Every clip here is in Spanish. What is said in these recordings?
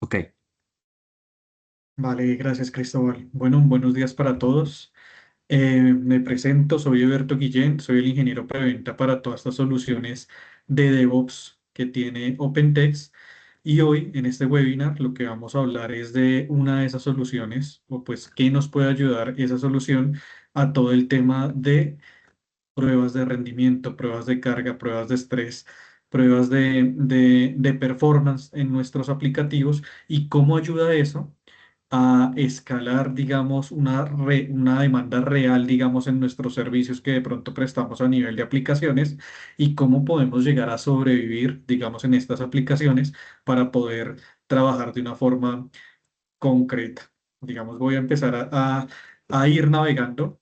Ok, Vale, gracias Cristóbal. Bueno, buenos días para todos. Me presento, soy Alberto Guillén, soy el ingeniero preventa para todas estas soluciones de DevOps que tiene OpenText. Y hoy en este webinar lo que vamos a hablar es de una de esas soluciones o pues qué nos puede ayudar esa solución a todo el tema de pruebas de rendimiento, pruebas de carga, pruebas de estrés, pruebas de performance en nuestros aplicativos y cómo ayuda eso a escalar, digamos, una demanda real, digamos, en nuestros servicios que de pronto prestamos a nivel de aplicaciones y cómo podemos llegar a sobrevivir, digamos, en estas aplicaciones para poder trabajar de una forma concreta. Digamos, voy a empezar a ir navegando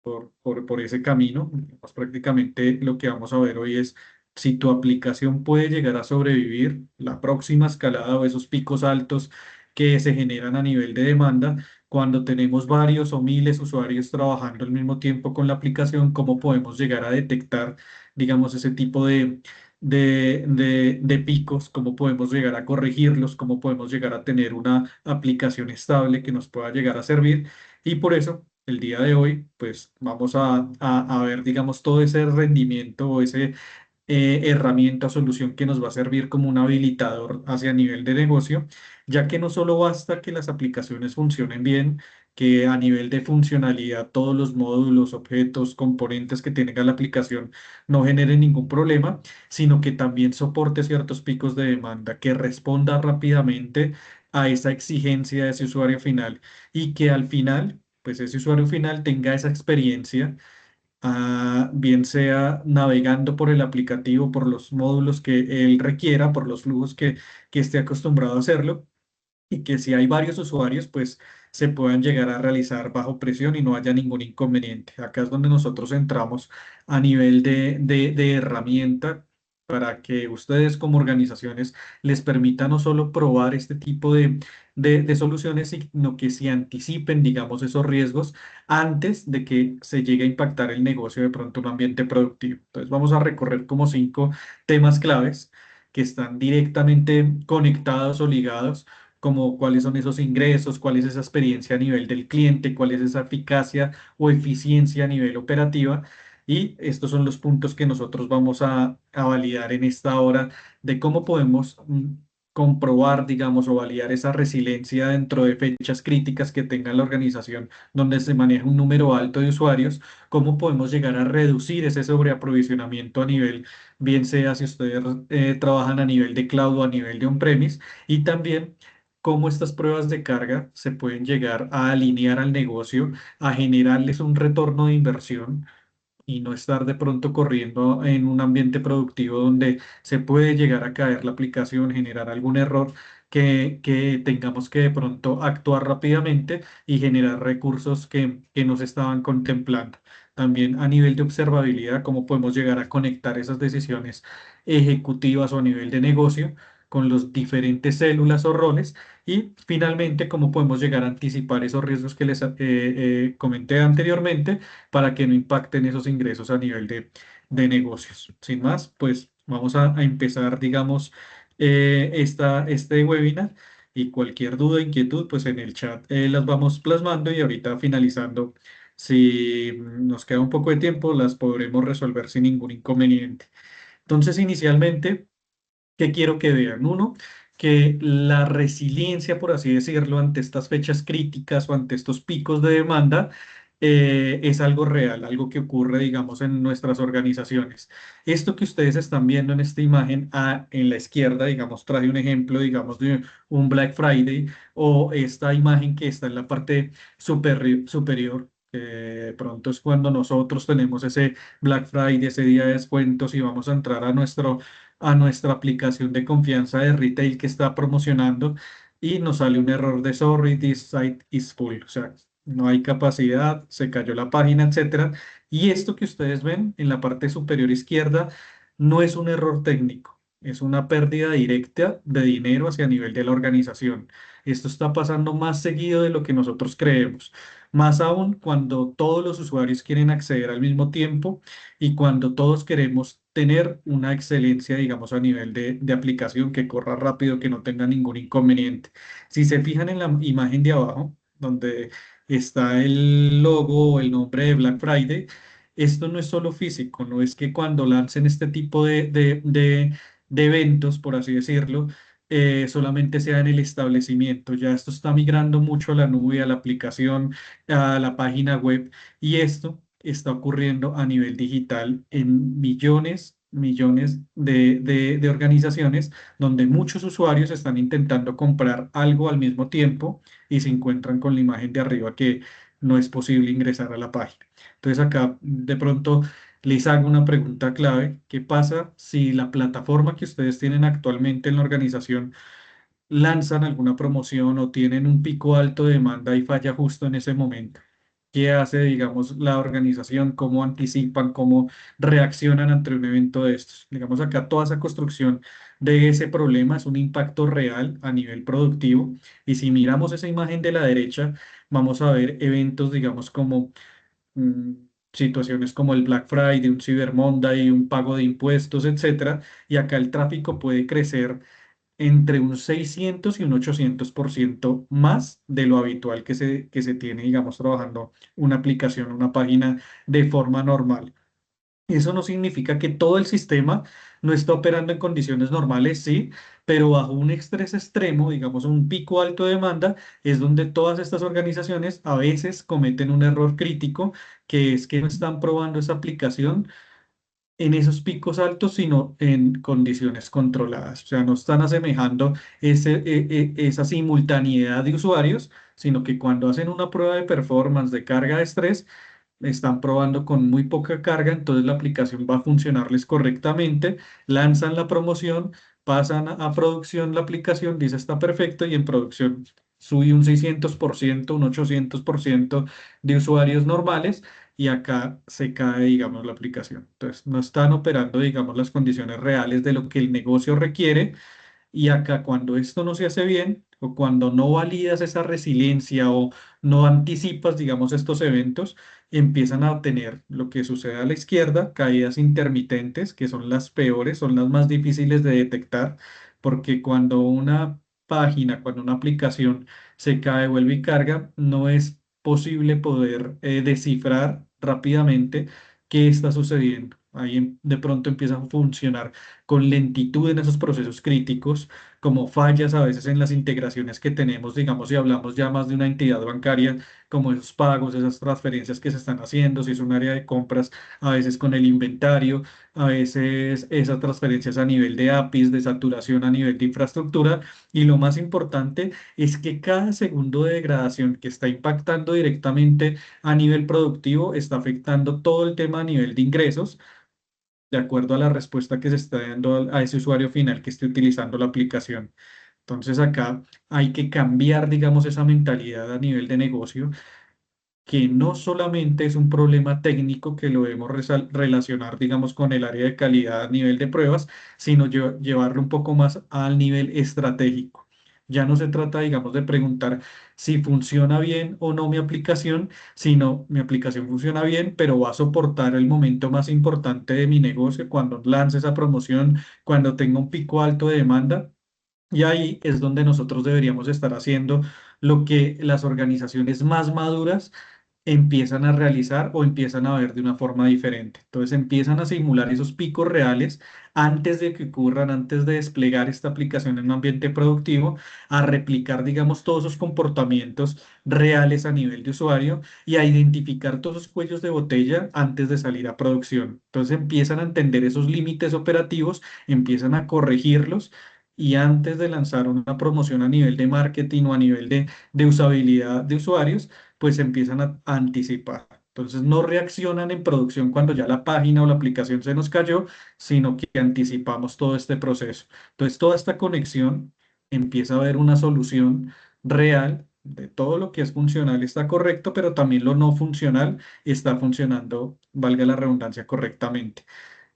por ese camino. Pues prácticamente lo que vamos a ver hoy es si tu aplicación puede llegar a sobrevivir la próxima escalada o esos picos altos que se generan a nivel de demanda cuando tenemos varios o miles de usuarios trabajando al mismo tiempo con la aplicación, cómo podemos llegar a detectar, digamos, ese tipo de picos, cómo podemos llegar a corregirlos, cómo podemos llegar a tener una aplicación estable que nos pueda llegar a servir. Y por eso el día de hoy, pues vamos a ver, digamos, todo ese rendimiento o ese herramienta o solución que nos va a servir como un habilitador hacia nivel de negocio, ya que no solo basta que las aplicaciones funcionen bien, que a nivel de funcionalidad todos los módulos, objetos, componentes que tenga la aplicación no generen ningún problema, sino que también soporte ciertos picos de demanda, que responda rápidamente a esa exigencia de ese usuario final y que al final, pues ese usuario final tenga esa experiencia, bien sea navegando por el aplicativo, por los módulos que él requiera, por los flujos que esté acostumbrado a hacerlo, y que si hay varios usuarios, pues se puedan llegar a realizar bajo presión y no haya ningún inconveniente. Acá es donde nosotros entramos a nivel de herramienta para que ustedes como organizaciones les permita no solo probar este tipo de soluciones, sino que se anticipen, digamos, esos riesgos antes de que se llegue a impactar el negocio de pronto un ambiente productivo. Entonces vamos a recorrer como 5 temas claves que están directamente conectados o ligados, como cuáles son esos ingresos, cuál es esa experiencia a nivel del cliente, cuál es esa eficacia o eficiencia a nivel operativa. Y estos son los puntos que nosotros vamos a validar en esta hora de cómo podemos comprobar, digamos, o validar esa resiliencia dentro de fechas críticas que tenga la organización donde se maneja un número alto de usuarios, cómo podemos llegar a reducir ese sobreaprovisionamiento a nivel, bien sea si ustedes trabajan a nivel de cloud o a nivel de on-premise, y también cómo estas pruebas de carga se pueden llegar a alinear al negocio, a generarles un retorno de inversión y no estar de pronto corriendo en un ambiente productivo donde se puede llegar a caer la aplicación, generar algún error que tengamos que de pronto actuar rápidamente y generar recursos que no se estaban contemplando. También a nivel de observabilidad, cómo podemos llegar a conectar esas decisiones ejecutivas o a nivel de negocio con los diferentes células o roles. Y finalmente, cómo podemos llegar a anticipar esos riesgos que les comenté anteriormente para que no impacten esos ingresos a nivel de negocios. Sin más, pues vamos a empezar, digamos, este webinar, y cualquier duda, inquietud, pues en el chat las vamos plasmando y ahorita finalizando, si nos queda un poco de tiempo, las podremos resolver sin ningún inconveniente. Entonces, inicialmente, ¿qué quiero que vean? Uno, que la resiliencia, por así decirlo, ante estas fechas críticas o ante estos picos de demanda, es algo real, algo que ocurre, digamos, en nuestras organizaciones. Esto que ustedes están viendo en esta imagen, en la izquierda, digamos, traje un ejemplo, digamos, de un Black Friday, o esta imagen que está en la parte superior. Que de pronto es cuando nosotros tenemos ese Black Friday, ese día de descuentos, y vamos a entrar a nuestra aplicación de confianza de retail que está promocionando y nos sale un error de sorry, this site is full. O sea, no hay capacidad, se cayó la página, etcétera. Y esto que ustedes ven en la parte superior izquierda no es un error técnico, es una pérdida directa de dinero hacia nivel de la organización. Esto está pasando más seguido de lo que nosotros creemos. Más aún cuando todos los usuarios quieren acceder al mismo tiempo y cuando todos queremos tener una excelencia, digamos, a nivel de aplicación que corra rápido, que no tenga ningún inconveniente. Si se fijan en la imagen de abajo, donde está el logo o el nombre de Black Friday, esto no es solo físico, no es que cuando lancen este tipo de eventos, por así decirlo, solamente sea en el establecimiento. Ya esto está migrando mucho a la nube, a la aplicación, a la página web, y esto está ocurriendo a nivel digital en millones de organizaciones donde muchos usuarios están intentando comprar algo al mismo tiempo y se encuentran con la imagen de arriba que no es posible ingresar a la página. Entonces acá de pronto les hago una pregunta clave. ¿Qué pasa si la plataforma que ustedes tienen actualmente en la organización lanzan alguna promoción o tienen un pico alto de demanda y falla justo en ese momento? ¿Qué hace, digamos, la organización? ¿Cómo anticipan? ¿Cómo reaccionan ante un evento de estos? Digamos, acá toda esa construcción de ese problema es un impacto real a nivel productivo. Y si miramos esa imagen de la derecha, vamos a ver eventos, digamos, como mm, situaciones como el Black Friday, un Cyber Monday, un pago de impuestos, etcétera. Y acá el tráfico puede crecer entre un 600 y un 800% más de lo habitual que se tiene, digamos, trabajando una aplicación, una página de forma normal. Eso no significa que todo el sistema no está operando en condiciones normales, sí, pero bajo un estrés extremo, digamos un pico alto de demanda, es donde todas estas organizaciones a veces cometen un error crítico, que es que no están probando esa aplicación en esos picos altos, sino en condiciones controladas. O sea, no están asemejando esa simultaneidad de usuarios, sino que cuando hacen una prueba de performance, de carga de estrés, están probando con muy poca carga, entonces la aplicación va a funcionarles correctamente, lanzan la promoción, pasan a producción la aplicación, dice está perfecto y en producción sube un 600%, un 800% de usuarios normales y acá se cae, digamos, la aplicación. Entonces no están operando, digamos, las condiciones reales de lo que el negocio requiere y acá cuando esto no se hace bien o cuando no validas esa resiliencia o no anticipas, digamos, estos eventos, empiezan a tener lo que sucede a la izquierda, caídas intermitentes, que son las peores, son las más difíciles de detectar, porque cuando una página, cuando una aplicación se cae, vuelve y carga, no es posible poder descifrar rápidamente qué está sucediendo. Ahí de pronto empieza a funcionar con lentitud en esos procesos críticos, como fallas a veces en las integraciones que tenemos, digamos, si hablamos ya más de una entidad bancaria, como esos pagos, esas transferencias que se están haciendo, si es un área de compras, a veces con el inventario, a veces esas transferencias a nivel de APIs, de saturación a nivel de infraestructura, y lo más importante es que cada segundo de degradación que está impactando directamente a nivel productivo está afectando todo el tema a nivel de ingresos de acuerdo a la respuesta que se está dando a ese usuario final que esté utilizando la aplicación. Entonces acá hay que cambiar, digamos, esa mentalidad a nivel de negocio, que no solamente es un problema técnico que lo debemos relacionar, digamos, con el área de calidad a nivel de pruebas, sino llevarlo un poco más al nivel estratégico. Ya no se trata, digamos, de preguntar si funciona bien o no mi aplicación, sino mi aplicación funciona bien, pero va a soportar el momento más importante de mi negocio cuando lance esa promoción, cuando tenga un pico alto de demanda. Y ahí es donde nosotros deberíamos estar haciendo lo que las organizaciones más maduras empiezan a realizar o empiezan a ver de una forma diferente. Entonces empiezan a simular esos picos reales antes de que ocurran, antes de desplegar esta aplicación en un ambiente productivo, a replicar, digamos, todos esos comportamientos reales a nivel de usuario y a identificar todos esos cuellos de botella antes de salir a producción. Entonces empiezan a entender esos límites operativos, empiezan a corregirlos. Y antes de lanzar una promoción a nivel de marketing o a nivel de usabilidad de usuarios, pues empiezan a anticipar. Entonces no reaccionan en producción cuando ya la página o la aplicación se nos cayó, sino que anticipamos todo este proceso. Entonces toda esta conexión empieza a haber una solución real de todo lo que es funcional está correcto, pero también lo no funcional está funcionando, valga la redundancia, correctamente.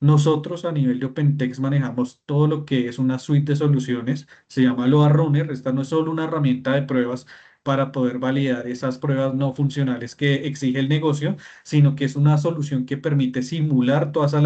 Nosotros a nivel de OpenText manejamos todo lo que es una suite de soluciones, se llama Loa Runner, esta no es solo una herramienta de pruebas para poder validar esas pruebas no funcionales que exige el negocio, sino que es una solución que permite simular toda esa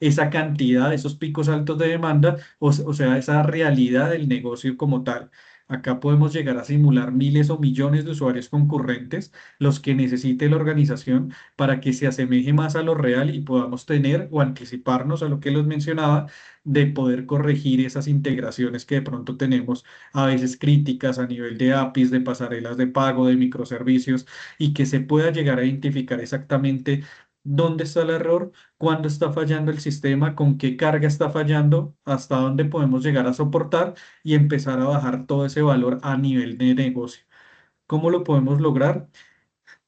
esa cantidad, esos picos altos de demanda, o sea, esa realidad del negocio como tal. Acá podemos llegar a simular miles o millones de usuarios concurrentes, los que necesite la organización para que se asemeje más a lo real y podamos tener o anticiparnos a lo que les mencionaba, de poder corregir esas integraciones que de pronto tenemos a veces críticas a nivel de APIs, de pasarelas de pago, de microservicios, y que se pueda llegar a identificar exactamente dónde está el error, cuándo está fallando el sistema, con qué carga está fallando, hasta dónde podemos llegar a soportar y empezar a bajar todo ese valor a nivel de negocio. ¿Cómo lo podemos lograr?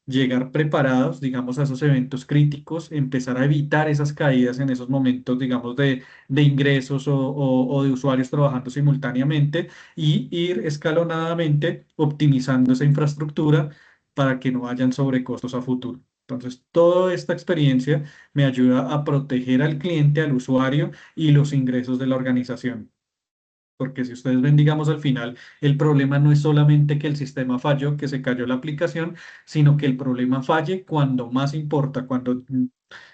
Llegar preparados, digamos, a esos eventos críticos, empezar a evitar esas caídas en esos momentos, digamos, de ingresos o de usuarios trabajando simultáneamente y ir escalonadamente optimizando esa infraestructura para que no hayan sobrecostos a futuro. Entonces, toda esta experiencia me ayuda a proteger al cliente, al usuario y los ingresos de la organización. Porque si ustedes ven, digamos, al final, el problema no es solamente que el sistema falló, que se cayó la aplicación, sino que el problema falle cuando más importa, cuando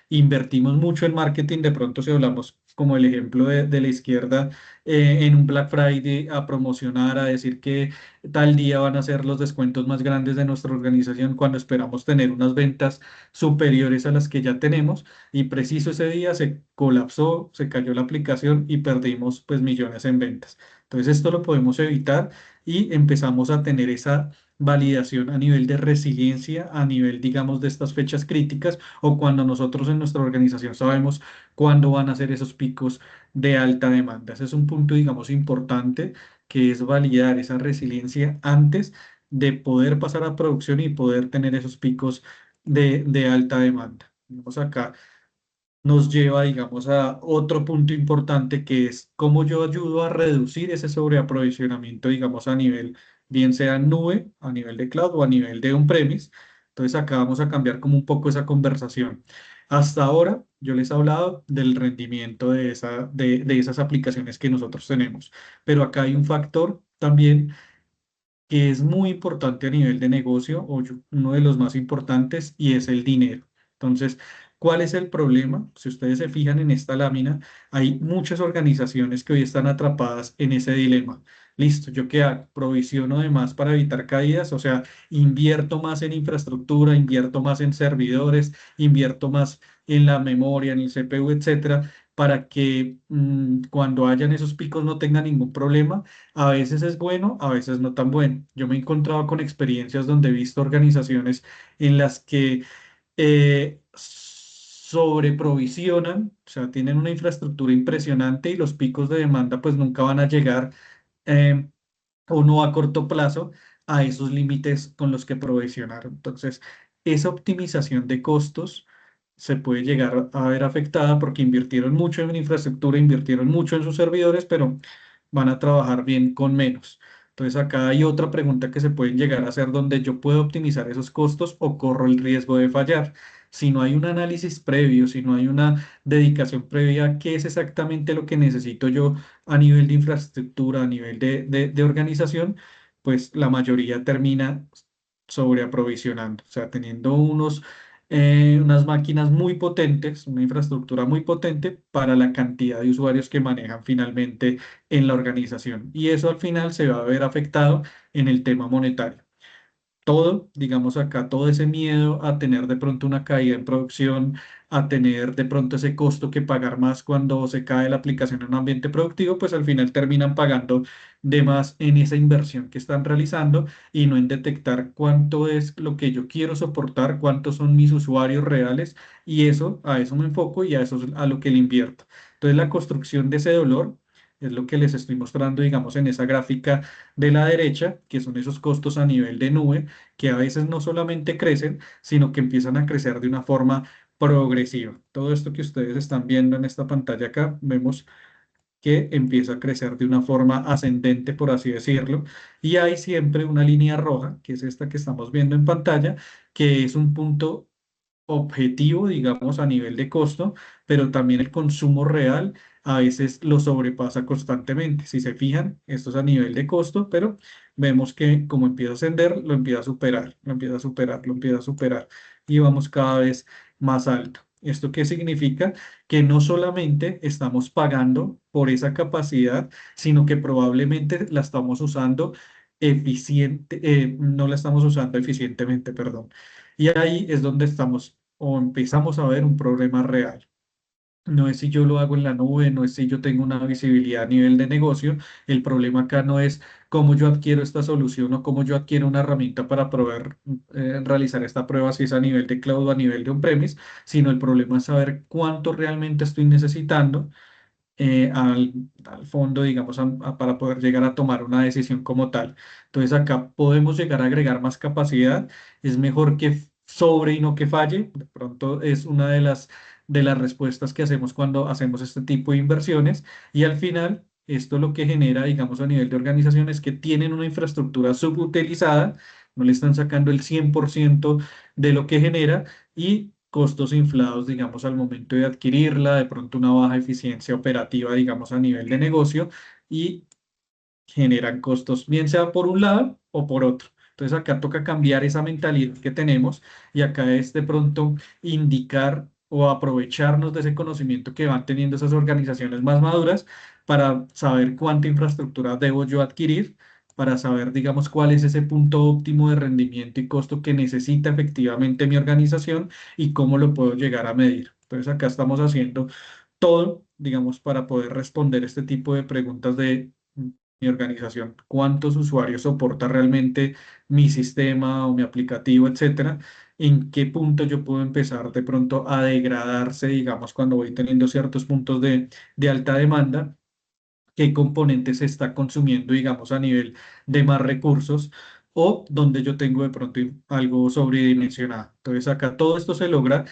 invertimos mucho en marketing, de pronto si hablamos como el ejemplo de la izquierda, en un Black Friday a promocionar, a decir que tal día van a ser los descuentos más grandes de nuestra organización cuando esperamos tener unas ventas superiores a las que ya tenemos y preciso ese día se colapsó, se cayó la aplicación y perdimos pues millones en ventas. Entonces esto lo podemos evitar y empezamos a tener esa validación a nivel de resiliencia, a nivel, digamos, de estas fechas críticas o cuando nosotros en nuestra organización sabemos cuándo van a ser esos picos de alta demanda. Ese es un punto, digamos, importante, que es validar esa resiliencia antes de poder pasar a producción y poder tener esos picos de alta demanda. Vamos acá nos lleva, digamos, a otro punto importante que es cómo yo ayudo a reducir ese sobreaprovisionamiento, digamos, a nivel, bien sea en nube, a nivel de cloud o a nivel de on-premise. Entonces acá vamos a cambiar como un poco esa conversación. Hasta ahora yo les he hablado del rendimiento de esas aplicaciones que nosotros tenemos, pero acá hay un factor también que es muy importante a nivel de negocio, uno de los más importantes, y es el dinero. Entonces, ¿cuál es el problema? Si ustedes se fijan en esta lámina, hay muchas organizaciones que hoy están atrapadas en ese dilema. Listo, ¿yo qué hago? Provisiono de más para evitar caídas, o sea, invierto más en infraestructura, invierto más en servidores, invierto más en la memoria, en el CPU, etcétera, para que cuando hayan esos picos no tenga ningún problema. A veces es bueno, a veces no tan bueno. Yo me he encontrado con experiencias donde he visto organizaciones en las que sobreprovisionan, o sea, tienen una infraestructura impresionante y los picos de demanda pues nunca van a llegar eh, o no a corto plazo a esos límites con los que provisionaron. Entonces, esa optimización de costos se puede llegar a ver afectada porque invirtieron mucho en infraestructura, invirtieron mucho en sus servidores, pero van a trabajar bien con menos. Entonces, acá hay otra pregunta que se pueden llegar a hacer donde yo puedo optimizar esos costos o corro el riesgo de fallar. Si no hay un análisis previo, si no hay una dedicación previa, ¿qué es exactamente lo que necesito yo a nivel de infraestructura, a nivel de organización? Pues la mayoría termina sobreaprovisionando, o sea, teniendo unas máquinas muy potentes, una infraestructura muy potente para la cantidad de usuarios que manejan finalmente en la organización. Y eso al final se va a ver afectado en el tema monetario todo, digamos acá, todo ese miedo a tener de pronto una caída en producción, a tener de pronto ese costo que pagar más cuando se cae la aplicación en un ambiente productivo, pues al final terminan pagando de más en esa inversión que están realizando y no en detectar cuánto es lo que yo quiero soportar, cuántos son mis usuarios reales y eso, a eso me enfoco y a eso es a lo que le invierto. Entonces la construcción de ese dolor es lo que les estoy mostrando, digamos, en esa gráfica de la derecha, que son esos costos a nivel de nube que a veces no solamente crecen, sino que empiezan a crecer de una forma progresiva. Todo esto que ustedes están viendo en esta pantalla acá, vemos que empieza a crecer de una forma ascendente, por así decirlo, y hay siempre una línea roja, que es esta que estamos viendo en pantalla, que es un punto objetivo, digamos, a nivel de costo, pero también el consumo real a veces lo sobrepasa constantemente. Si se fijan, esto es a nivel de costo, pero vemos que como empieza a ascender, lo empieza a superar, lo empieza a superar, lo empieza a superar y vamos cada vez más alto. ¿Esto qué significa? Que no solamente estamos pagando por esa capacidad, sino que probablemente la estamos usando no la estamos usando eficientemente, perdón. Y ahí es donde estamos o empezamos a ver un problema real. No es si yo lo hago en la nube, no es si yo tengo una visibilidad a nivel de negocio. El problema acá no es cómo yo adquiero esta solución o cómo yo adquiero una herramienta para poder realizar esta prueba, si es a nivel de cloud o a nivel de on-premise, sino el problema es saber cuánto realmente estoy necesitando al fondo, digamos, para poder llegar a tomar una decisión como tal. Entonces acá podemos llegar a agregar más capacidad. Es mejor que sobre y no que falle. De pronto es una de las respuestas que hacemos cuando hacemos este tipo de inversiones. Y al final, esto lo que genera, digamos, a nivel de organización es que tienen una infraestructura subutilizada, no le están sacando el 100% de lo que genera y costos inflados, digamos, al momento de adquirirla, de pronto una baja eficiencia operativa, digamos, a nivel de negocio y generan costos, bien sea por un lado o por otro. Entonces acá toca cambiar esa mentalidad que tenemos y acá es de pronto indicar o aprovecharnos de ese conocimiento que van teniendo esas organizaciones más maduras para saber cuánta infraestructura debo yo adquirir, para saber, digamos, cuál es ese punto óptimo de rendimiento y costo que necesita efectivamente mi organización y cómo lo puedo llegar a medir. Entonces acá estamos haciendo todo, digamos, para poder responder este tipo de preguntas de mi organización, cuántos usuarios soporta realmente mi sistema o mi aplicativo, etcétera, en qué punto yo puedo empezar de pronto a degradarse, digamos, cuando voy teniendo ciertos puntos de alta demanda, qué componentes se está consumiendo, digamos, a nivel de más recursos o donde yo tengo de pronto algo sobredimensionado. Entonces, acá todo esto se logra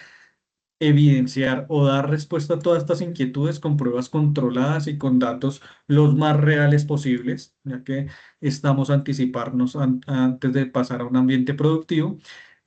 evidenciar o dar respuesta a todas estas inquietudes con pruebas controladas y con datos los más reales posibles, ya que estamos a anticiparnos antes de pasar a un ambiente productivo.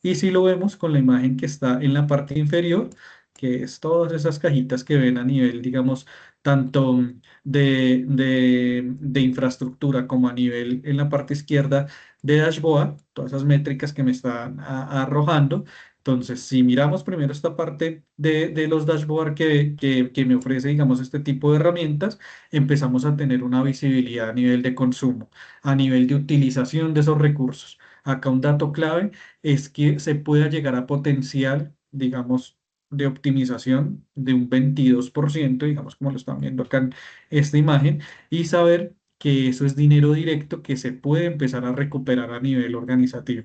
Y si lo vemos con la imagen que está en la parte inferior, que es todas esas cajitas que ven a nivel, digamos, tanto de infraestructura como a nivel en la parte izquierda de dashboard, todas esas métricas que me están arrojando. Entonces, si miramos primero esta parte de los dashboard que me ofrece, digamos, este tipo de herramientas, empezamos a tener una visibilidad a nivel de consumo, a nivel de utilización de esos recursos. Acá un dato clave es que se pueda llegar a potencial, digamos, de optimización de un 22%, digamos, como lo están viendo acá en esta imagen, y saber que eso es dinero directo que se puede empezar a recuperar a nivel organizativo.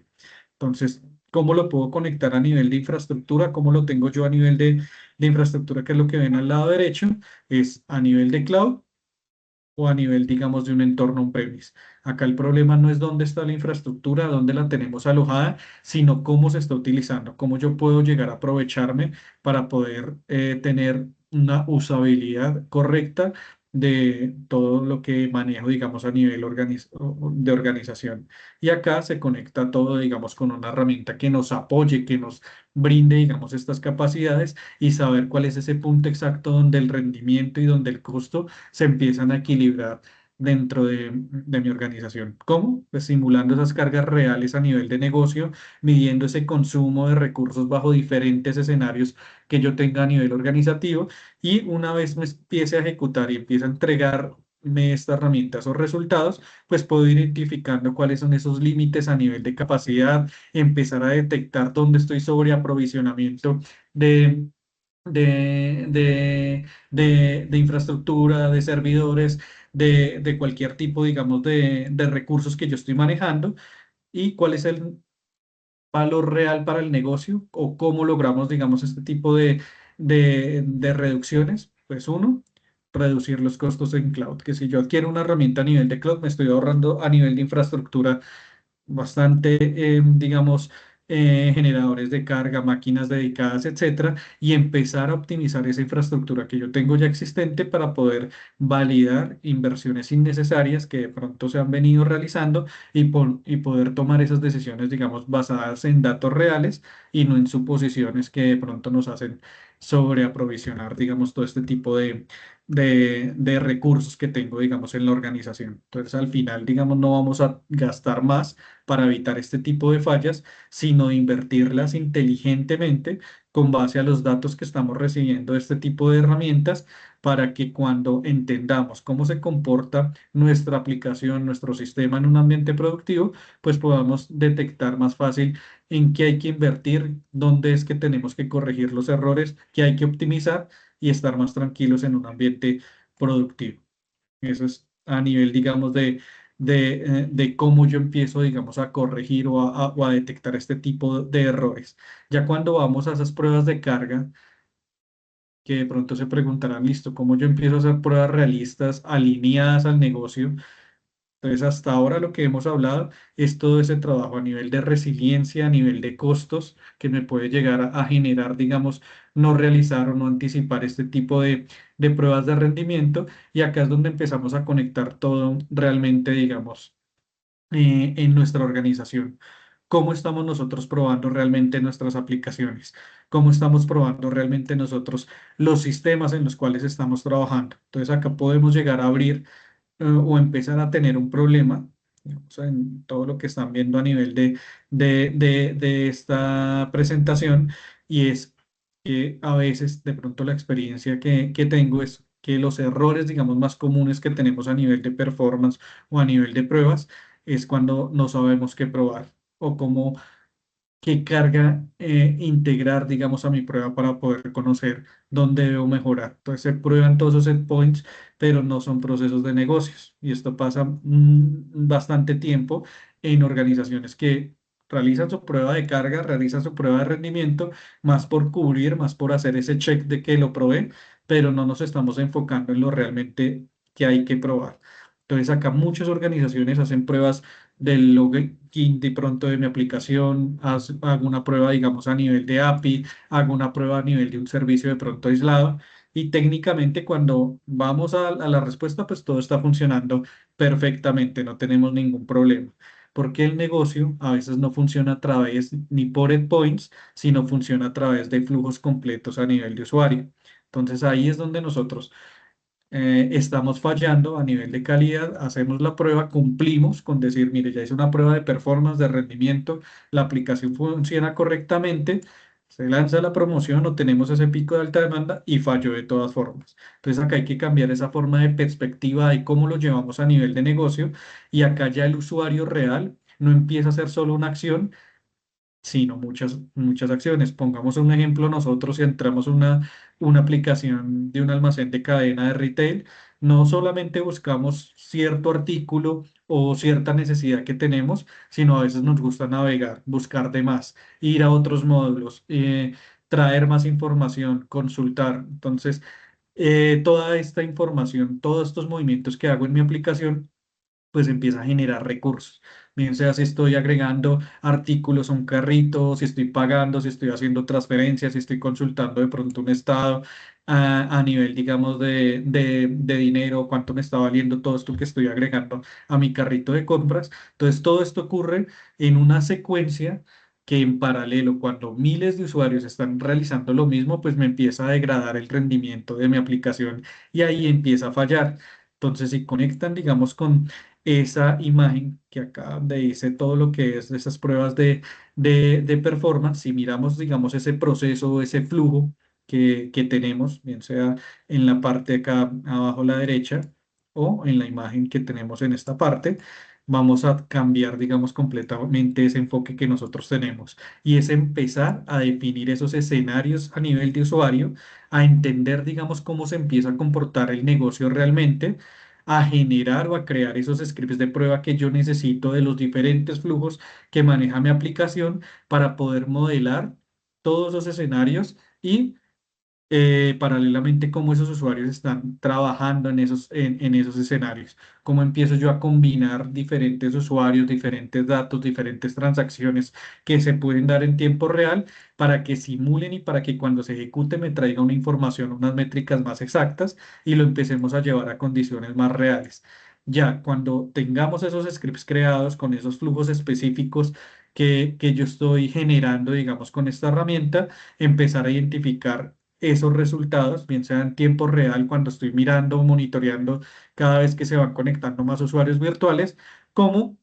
Entonces, ¿cómo lo puedo conectar a nivel de infraestructura? ¿Cómo lo tengo yo a nivel de infraestructura, que es lo que ven al lado derecho? Es a nivel de cloud o a nivel, digamos, de un entorno on-premise. Acá el problema no es dónde está la infraestructura, dónde la tenemos alojada, sino cómo se está utilizando, cómo yo puedo llegar a aprovecharme para poder tener una usabilidad correcta de todo lo que manejo, digamos, a nivel de organización. Y acá se conecta todo, digamos, con una herramienta que nos apoye, que nos brinde, digamos, estas capacidades y saber cuál es ese punto exacto donde el rendimiento y donde el costo se empiezan a equilibrar dentro de mi organización. ¿Cómo? Pues simulando esas cargas reales a nivel de negocio, midiendo ese consumo de recursos bajo diferentes escenarios que yo tenga a nivel organizativo y una vez me empiece a ejecutar y empiece a entregarme esta herramienta, esos resultados, pues puedo ir identificando cuáles son esos límites a nivel de capacidad, empezar a detectar dónde estoy sobre aprovisionamiento de de infraestructura, de servidores, de cualquier tipo, digamos, de recursos que yo estoy manejando y cuál es el valor real para el negocio o cómo logramos, digamos, este tipo de reducciones. Pues uno, reducir los costos en cloud, que si yo adquiero una herramienta a nivel de cloud, me estoy ahorrando a nivel de infraestructura bastante, digamos, generadores de carga, máquinas dedicadas, etcétera, y empezar a optimizar esa infraestructura que yo tengo ya existente para poder validar inversiones innecesarias que de pronto se han venido realizando y poder tomar esas decisiones, digamos, basadas en datos reales y no en suposiciones que de pronto nos hacen sobreaprovisionar, digamos, todo este tipo de recursos que tengo, digamos, en la organización. Entonces, al final, digamos, no vamos a gastar más para evitar este tipo de fallas, sino invertirlas inteligentemente con base a los datos que estamos recibiendo de este tipo de herramientas para que cuando entendamos cómo se comporta nuestra aplicación, nuestro sistema en un ambiente productivo, pues podamos detectar más fácil en qué hay que invertir, dónde es que tenemos que corregir los errores, qué hay que optimizar y estar más tranquilos en un ambiente productivo. Eso es a nivel, digamos, de cómo yo empiezo, digamos, a corregir o a detectar este tipo de errores. Ya cuando vamos a esas pruebas de carga, que de pronto se preguntarán, listo, ¿cómo yo empiezo a hacer pruebas realistas alineadas al negocio? Entonces, hasta ahora lo que hemos hablado es todo ese trabajo a nivel de resiliencia, a nivel de costos, que me puede llegar a generar, digamos, no realizar o no anticipar este tipo de pruebas de rendimiento. Y acá es donde empezamos a conectar todo realmente, digamos, en nuestra organización. ¿Cómo estamos nosotros probando realmente nuestras aplicaciones? ¿Cómo estamos probando realmente nosotros los sistemas en los cuales estamos trabajando? Entonces, acá podemos llegar a abrir o empezar a tener un problema, digamos, en todo lo que están viendo a nivel de esta presentación, y es que a veces de pronto la experiencia que tengo es que los errores, digamos, más comunes que tenemos a nivel de performance o a nivel de pruebas es cuando no sabemos qué probar o cómo qué carga integrar, digamos, a mi prueba para poder conocer dónde debo mejorar. Entonces se prueban todos esos endpoints, pero no son procesos de negocios. Y esto pasa bastante tiempo en organizaciones que realizan su prueba de carga, realizan su prueba de rendimiento, más por cubrir, más por hacer ese check de que lo probé, pero no nos estamos enfocando en lo realmente que hay que probar. Entonces acá muchas organizaciones hacen pruebas del login de pronto de mi aplicación, hago una prueba, digamos, a nivel de API, hago una prueba a nivel de un servicio de pronto aislado y técnicamente cuando vamos a la respuesta, pues todo está funcionando perfectamente, no tenemos ningún problema. Porque el negocio a veces no funciona a través ni por endpoints, sino funciona a través de flujos completos a nivel de usuario. Entonces ahí es donde nosotros estamos fallando a nivel de calidad, hacemos la prueba, cumplimos con decir, mire, ya hice una prueba de performance, de rendimiento, la aplicación funciona correctamente, se lanza la promoción o tenemos ese pico de alta demanda y falló de todas formas. Entonces acá hay que cambiar esa forma de perspectiva de cómo lo llevamos a nivel de negocio y acá ya el usuario real no empieza a ser solo una acción, sino muchas acciones. Pongamos un ejemplo, nosotros si entramos una aplicación de un almacén de cadena de retail, no solamente buscamos cierto artículo o cierta necesidad que tenemos, sino a veces nos gusta navegar, buscar de más, ir a otros módulos, traer más información, consultar. Entonces, toda esta información, todos estos movimientos que hago en mi aplicación, pues empieza a generar recursos. Bien sea si estoy agregando artículos a un carrito, si estoy pagando, si estoy haciendo transferencias, si estoy consultando de pronto un estado a nivel, digamos, de dinero, cuánto me está valiendo todo esto que estoy agregando a mi carrito de compras. Entonces, todo esto ocurre en una secuencia que en paralelo, cuando miles de usuarios están realizando lo mismo, pues me empieza a degradar el rendimiento de mi aplicación y ahí empieza a fallar. Entonces, si conectan, digamos, con esa imagen que acá donde dice todo lo que es de esas pruebas de performance, si miramos, digamos, ese proceso, ese flujo que tenemos, bien sea en la parte de acá abajo a la derecha o en la imagen que tenemos en esta parte, vamos a cambiar, digamos, completamente ese enfoque que nosotros tenemos y es empezar a definir esos escenarios a nivel de usuario, a entender, digamos, cómo se empieza a comportar el negocio realmente, a generar o a crear esos scripts de prueba que yo necesito de los diferentes flujos que maneja mi aplicación para poder modelar todos los escenarios y paralelamente cómo esos usuarios están trabajando en esos escenarios, cómo empiezo yo a combinar diferentes usuarios, diferentes datos, diferentes transacciones que se pueden dar en tiempo real para que simulen y para que cuando se ejecute me traiga una información, unas métricas más exactas y lo empecemos a llevar a condiciones más reales. Ya cuando tengamos esos scripts creados con esos flujos específicos que yo estoy generando, digamos, con esta herramienta, empezar a identificar esos resultados, bien sea en tiempo real, cuando estoy mirando o monitoreando cada vez que se van conectando más usuarios virtuales, como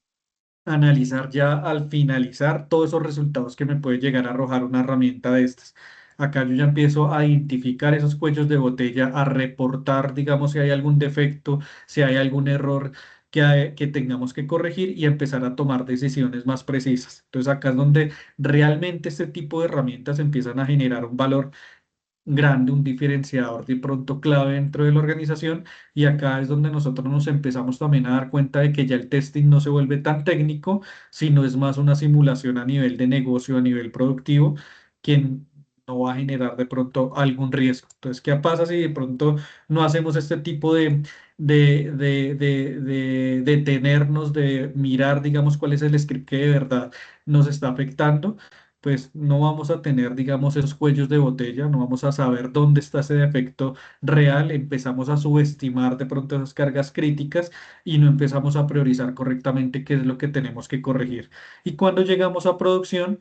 analizar ya al finalizar todos esos resultados que me puede llegar a arrojar una herramienta de estas. Acá yo ya empiezo a identificar esos cuellos de botella, a reportar, digamos, si hay algún defecto, si hay algún error que tengamos que corregir y empezar a tomar decisiones más precisas. Entonces acá es donde realmente este tipo de herramientas empiezan a generar un valor grande, un diferenciador de pronto clave dentro de la organización, y acá es donde nosotros nos empezamos también a dar cuenta de que ya el testing no se vuelve tan técnico, sino es más una simulación a nivel de negocio, a nivel productivo, que no va a generar de pronto algún riesgo. Entonces, ¿qué pasa si de pronto no hacemos este tipo de detenernos, de mirar, digamos, cuál es el script que de verdad nos está afectando? Pues no vamos a tener, digamos, esos cuellos de botella, no vamos a saber dónde está ese defecto real, empezamos a subestimar de pronto esas cargas críticas y no empezamos a priorizar correctamente qué es lo que tenemos que corregir. Y cuando llegamos a producción,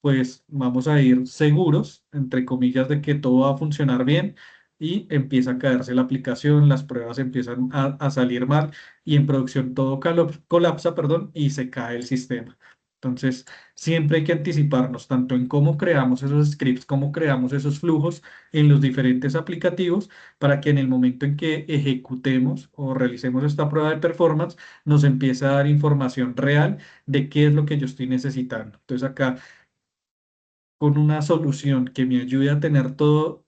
pues vamos a ir seguros, entre comillas, de que todo va a funcionar bien y empieza a caerse la aplicación, las pruebas empiezan a salir mal y en producción todo colapsa, perdón, y se cae el sistema. Entonces, siempre hay que anticiparnos tanto en cómo creamos esos scripts, cómo creamos esos flujos en los diferentes aplicativos para que en el momento en que ejecutemos o realicemos esta prueba de performance, nos empiece a dar información real de qué es lo que yo estoy necesitando. Entonces, acá con una solución que me ayude a tener todo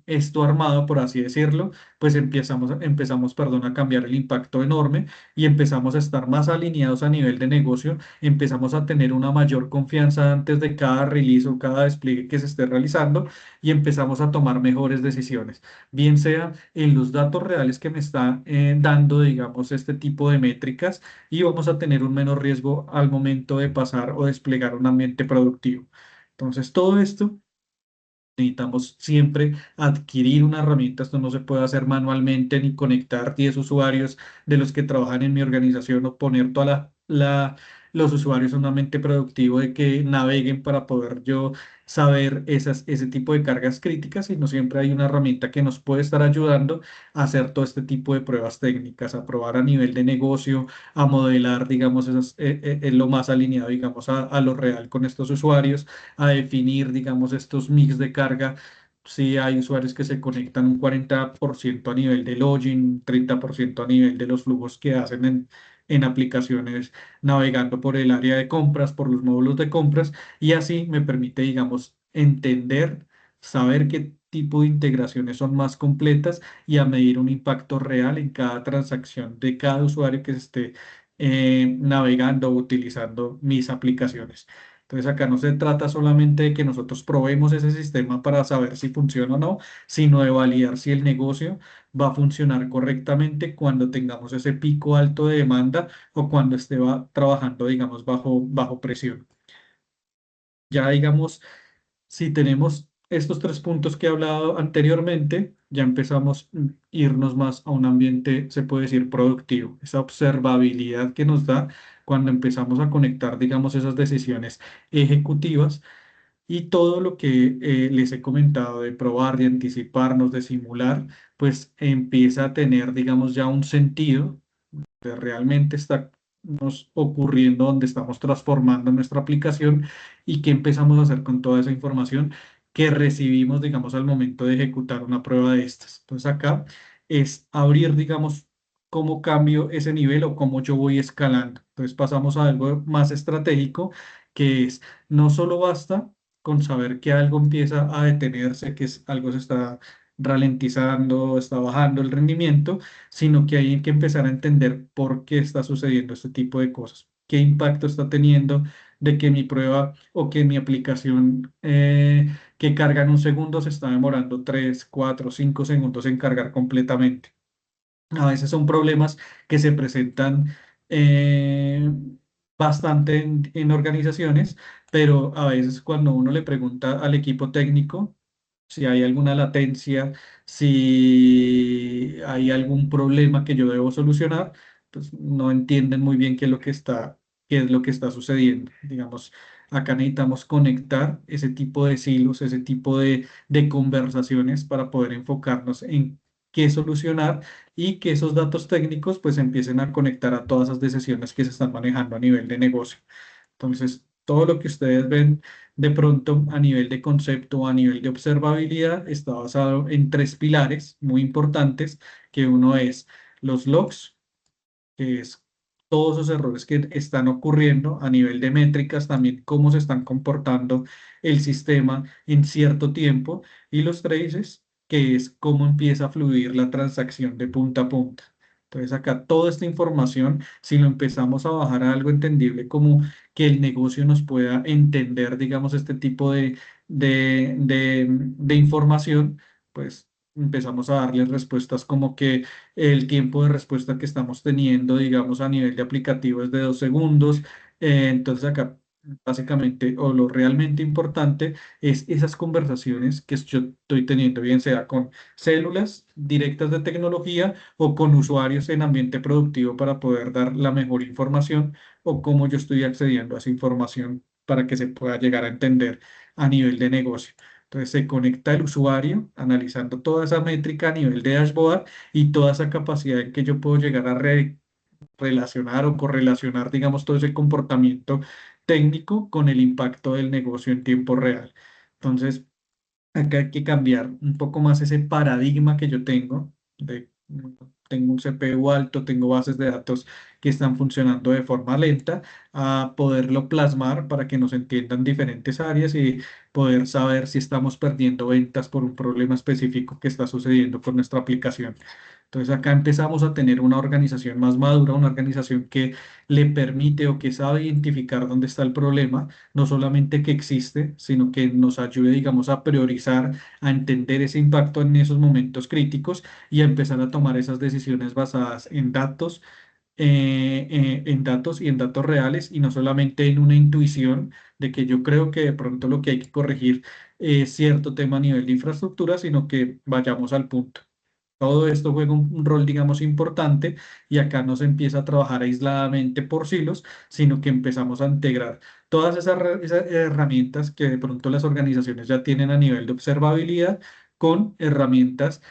esto armado, por así decirlo, pues empezamos, perdón, a cambiar el impacto enorme y empezamos a estar más alineados a nivel de negocio, empezamos a tener una mayor confianza antes de cada release o cada despliegue que se esté realizando y empezamos a tomar mejores decisiones, bien sea en los datos reales que me está dando, digamos, este tipo de métricas, y vamos a tener un menor riesgo al momento de pasar o desplegar un ambiente productivo. Entonces, todo esto necesitamos siempre adquirir una herramienta. Esto no se puede hacer manualmente ni conectar 10 usuarios de los que trabajan en mi organización o poner los usuarios en un ambiente productivo de que naveguen para poder yo saber ese tipo de cargas críticas, sino siempre hay una herramienta que nos puede estar ayudando a hacer todo este tipo de pruebas técnicas, a probar a nivel de negocio, a modelar, digamos, lo más alineado, digamos, a lo real con estos usuarios, a definir, digamos, estos mix de carga. Si hay usuarios que se conectan un 40% a nivel de login, 30% a nivel de los flujos que hacen en aplicaciones navegando por el área de compras, por los módulos de compras, y así me permite, digamos, entender, saber qué tipo de integraciones son más completas y a medir un impacto real en cada transacción de cada usuario que se esté navegando o utilizando mis aplicaciones. Entonces acá no se trata solamente de que nosotros probemos ese sistema para saber si funciona o no, sino de validar si el negocio va a funcionar correctamente cuando tengamos ese pico alto de demanda o cuando esté trabajando, digamos, bajo presión. Ya digamos, si tenemos estos tres puntos que he hablado anteriormente, ya empezamos a irnos más a un ambiente, se puede decir, productivo. Esa observabilidad que nos da cuando empezamos a conectar, digamos, esas decisiones ejecutivas y todo lo que les he comentado de probar, de anticiparnos, de simular, pues empieza a tener, digamos, ya un sentido que realmente está nos ocurriendo, donde estamos transformando nuestra aplicación y qué empezamos a hacer con toda esa información que recibimos, digamos, al momento de ejecutar una prueba de estas. Entonces acá es abrir, digamos, cómo cambio ese nivel o cómo yo voy escalando. Entonces pasamos a algo más estratégico, que es no solo basta con saber que algo empieza a detenerse, algo se está ralentizando, está bajando el rendimiento, sino que hay que empezar a entender por qué está sucediendo este tipo de cosas, qué impacto está teniendo de que mi prueba o que mi aplicación que carga en un segundo se está demorando 3, 4, 5 segundos en cargar completamente. A veces son problemas que se presentan eh, bastante en organizaciones, pero a veces cuando uno le pregunta al equipo técnico si hay alguna latencia, si hay algún problema que yo debo solucionar, pues no entienden muy bien qué es lo que está sucediendo. Digamos, acá necesitamos conectar ese tipo de silos, ese tipo de conversaciones para poder enfocarnos en qué solucionar y que esos datos técnicos pues empiecen a conectar a todas esas decisiones que se están manejando a nivel de negocio. Entonces, todo lo que ustedes ven de pronto a nivel de concepto o a nivel de observabilidad está basado en tres pilares muy importantes, que uno es los logs, que es todos esos errores que están ocurriendo a nivel de métricas, también cómo se están comportando el sistema en cierto tiempo, y los traces, que es cómo empieza a fluir la transacción de punta a punta. Entonces acá toda esta información, si lo empezamos a bajar a algo entendible como que el negocio nos pueda entender, digamos, este tipo de información, pues empezamos a darles respuestas como que el tiempo de respuesta que estamos teniendo, digamos, a nivel de aplicativo es de 2 segundos. Entonces acá, básicamente, o lo realmente importante es esas conversaciones que yo estoy teniendo, bien sea con células directas de tecnología o con usuarios en ambiente productivo para poder dar la mejor información o cómo yo estoy accediendo a esa información para que se pueda llegar a entender a nivel de negocio. Entonces se conecta el usuario analizando toda esa métrica a nivel de dashboard y toda esa capacidad en que yo puedo llegar a relacionar o correlacionar, digamos, todo ese comportamiento técnico con el impacto del negocio en tiempo real. Entonces, acá hay que cambiar un poco más ese paradigma que yo tengo de tengo un CPU alto, tengo bases de datos que están funcionando de forma lenta, a poderlo plasmar para que nos entiendan diferentes áreas y poder saber si estamos perdiendo ventas por un problema específico que está sucediendo con nuestra aplicación. Entonces acá empezamos a tener una organización más madura, una organización que le permite o que sabe identificar dónde está el problema, no solamente que existe, sino que nos ayude, digamos, a priorizar, a entender ese impacto en esos momentos críticos y a empezar a tomar esas decisiones basadas en datos y en datos reales y no solamente en una intuición de que yo creo que de pronto lo que hay que corregir es cierto tema a nivel de infraestructura, sino que vayamos al punto. Todo esto juega un rol, digamos, importante y acá no se empieza a trabajar aisladamente por silos, sino que empezamos a integrar todas esas herramientas que de pronto las organizaciones ya tienen a nivel de observabilidad con herramientas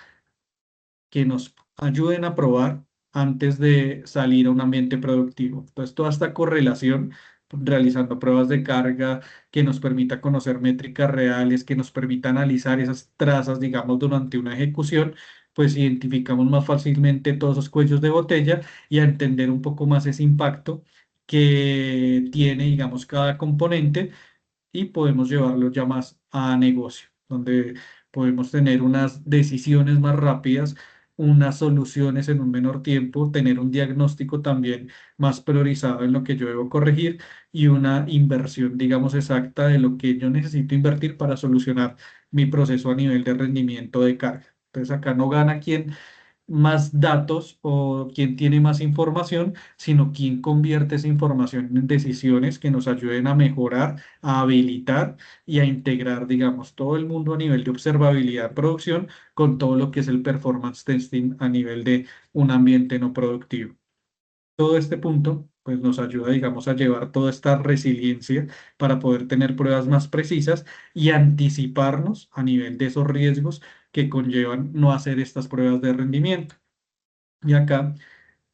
que nos ayuden a probar antes de salir a un ambiente productivo. Entonces, toda esta correlación, realizando pruebas de carga que nos permita conocer métricas reales, que nos permita analizar esas trazas, digamos, durante una ejecución, pues identificamos más fácilmente todos esos cuellos de botella y a entender un poco más ese impacto que tiene, digamos, cada componente y podemos llevarlo ya más a negocio, donde podemos tener unas decisiones más rápidas, unas soluciones en un menor tiempo, tener un diagnóstico también más priorizado en lo que yo debo corregir y una inversión, digamos, exacta de lo que yo necesito invertir para solucionar mi proceso a nivel de rendimiento de carga. Entonces acá no gana quien más datos o quién tiene más información, sino quién convierte esa información en decisiones que nos ayuden a mejorar, a habilitar y a integrar, digamos, todo el mundo a nivel de observabilidad en producción con todo lo que es el performance testing a nivel de un ambiente no productivo. Todo este punto, pues nos ayuda, digamos, a llevar toda esta resiliencia para poder tener pruebas más precisas y anticiparnos a nivel de esos riesgos que conllevan no hacer estas pruebas de rendimiento. Y acá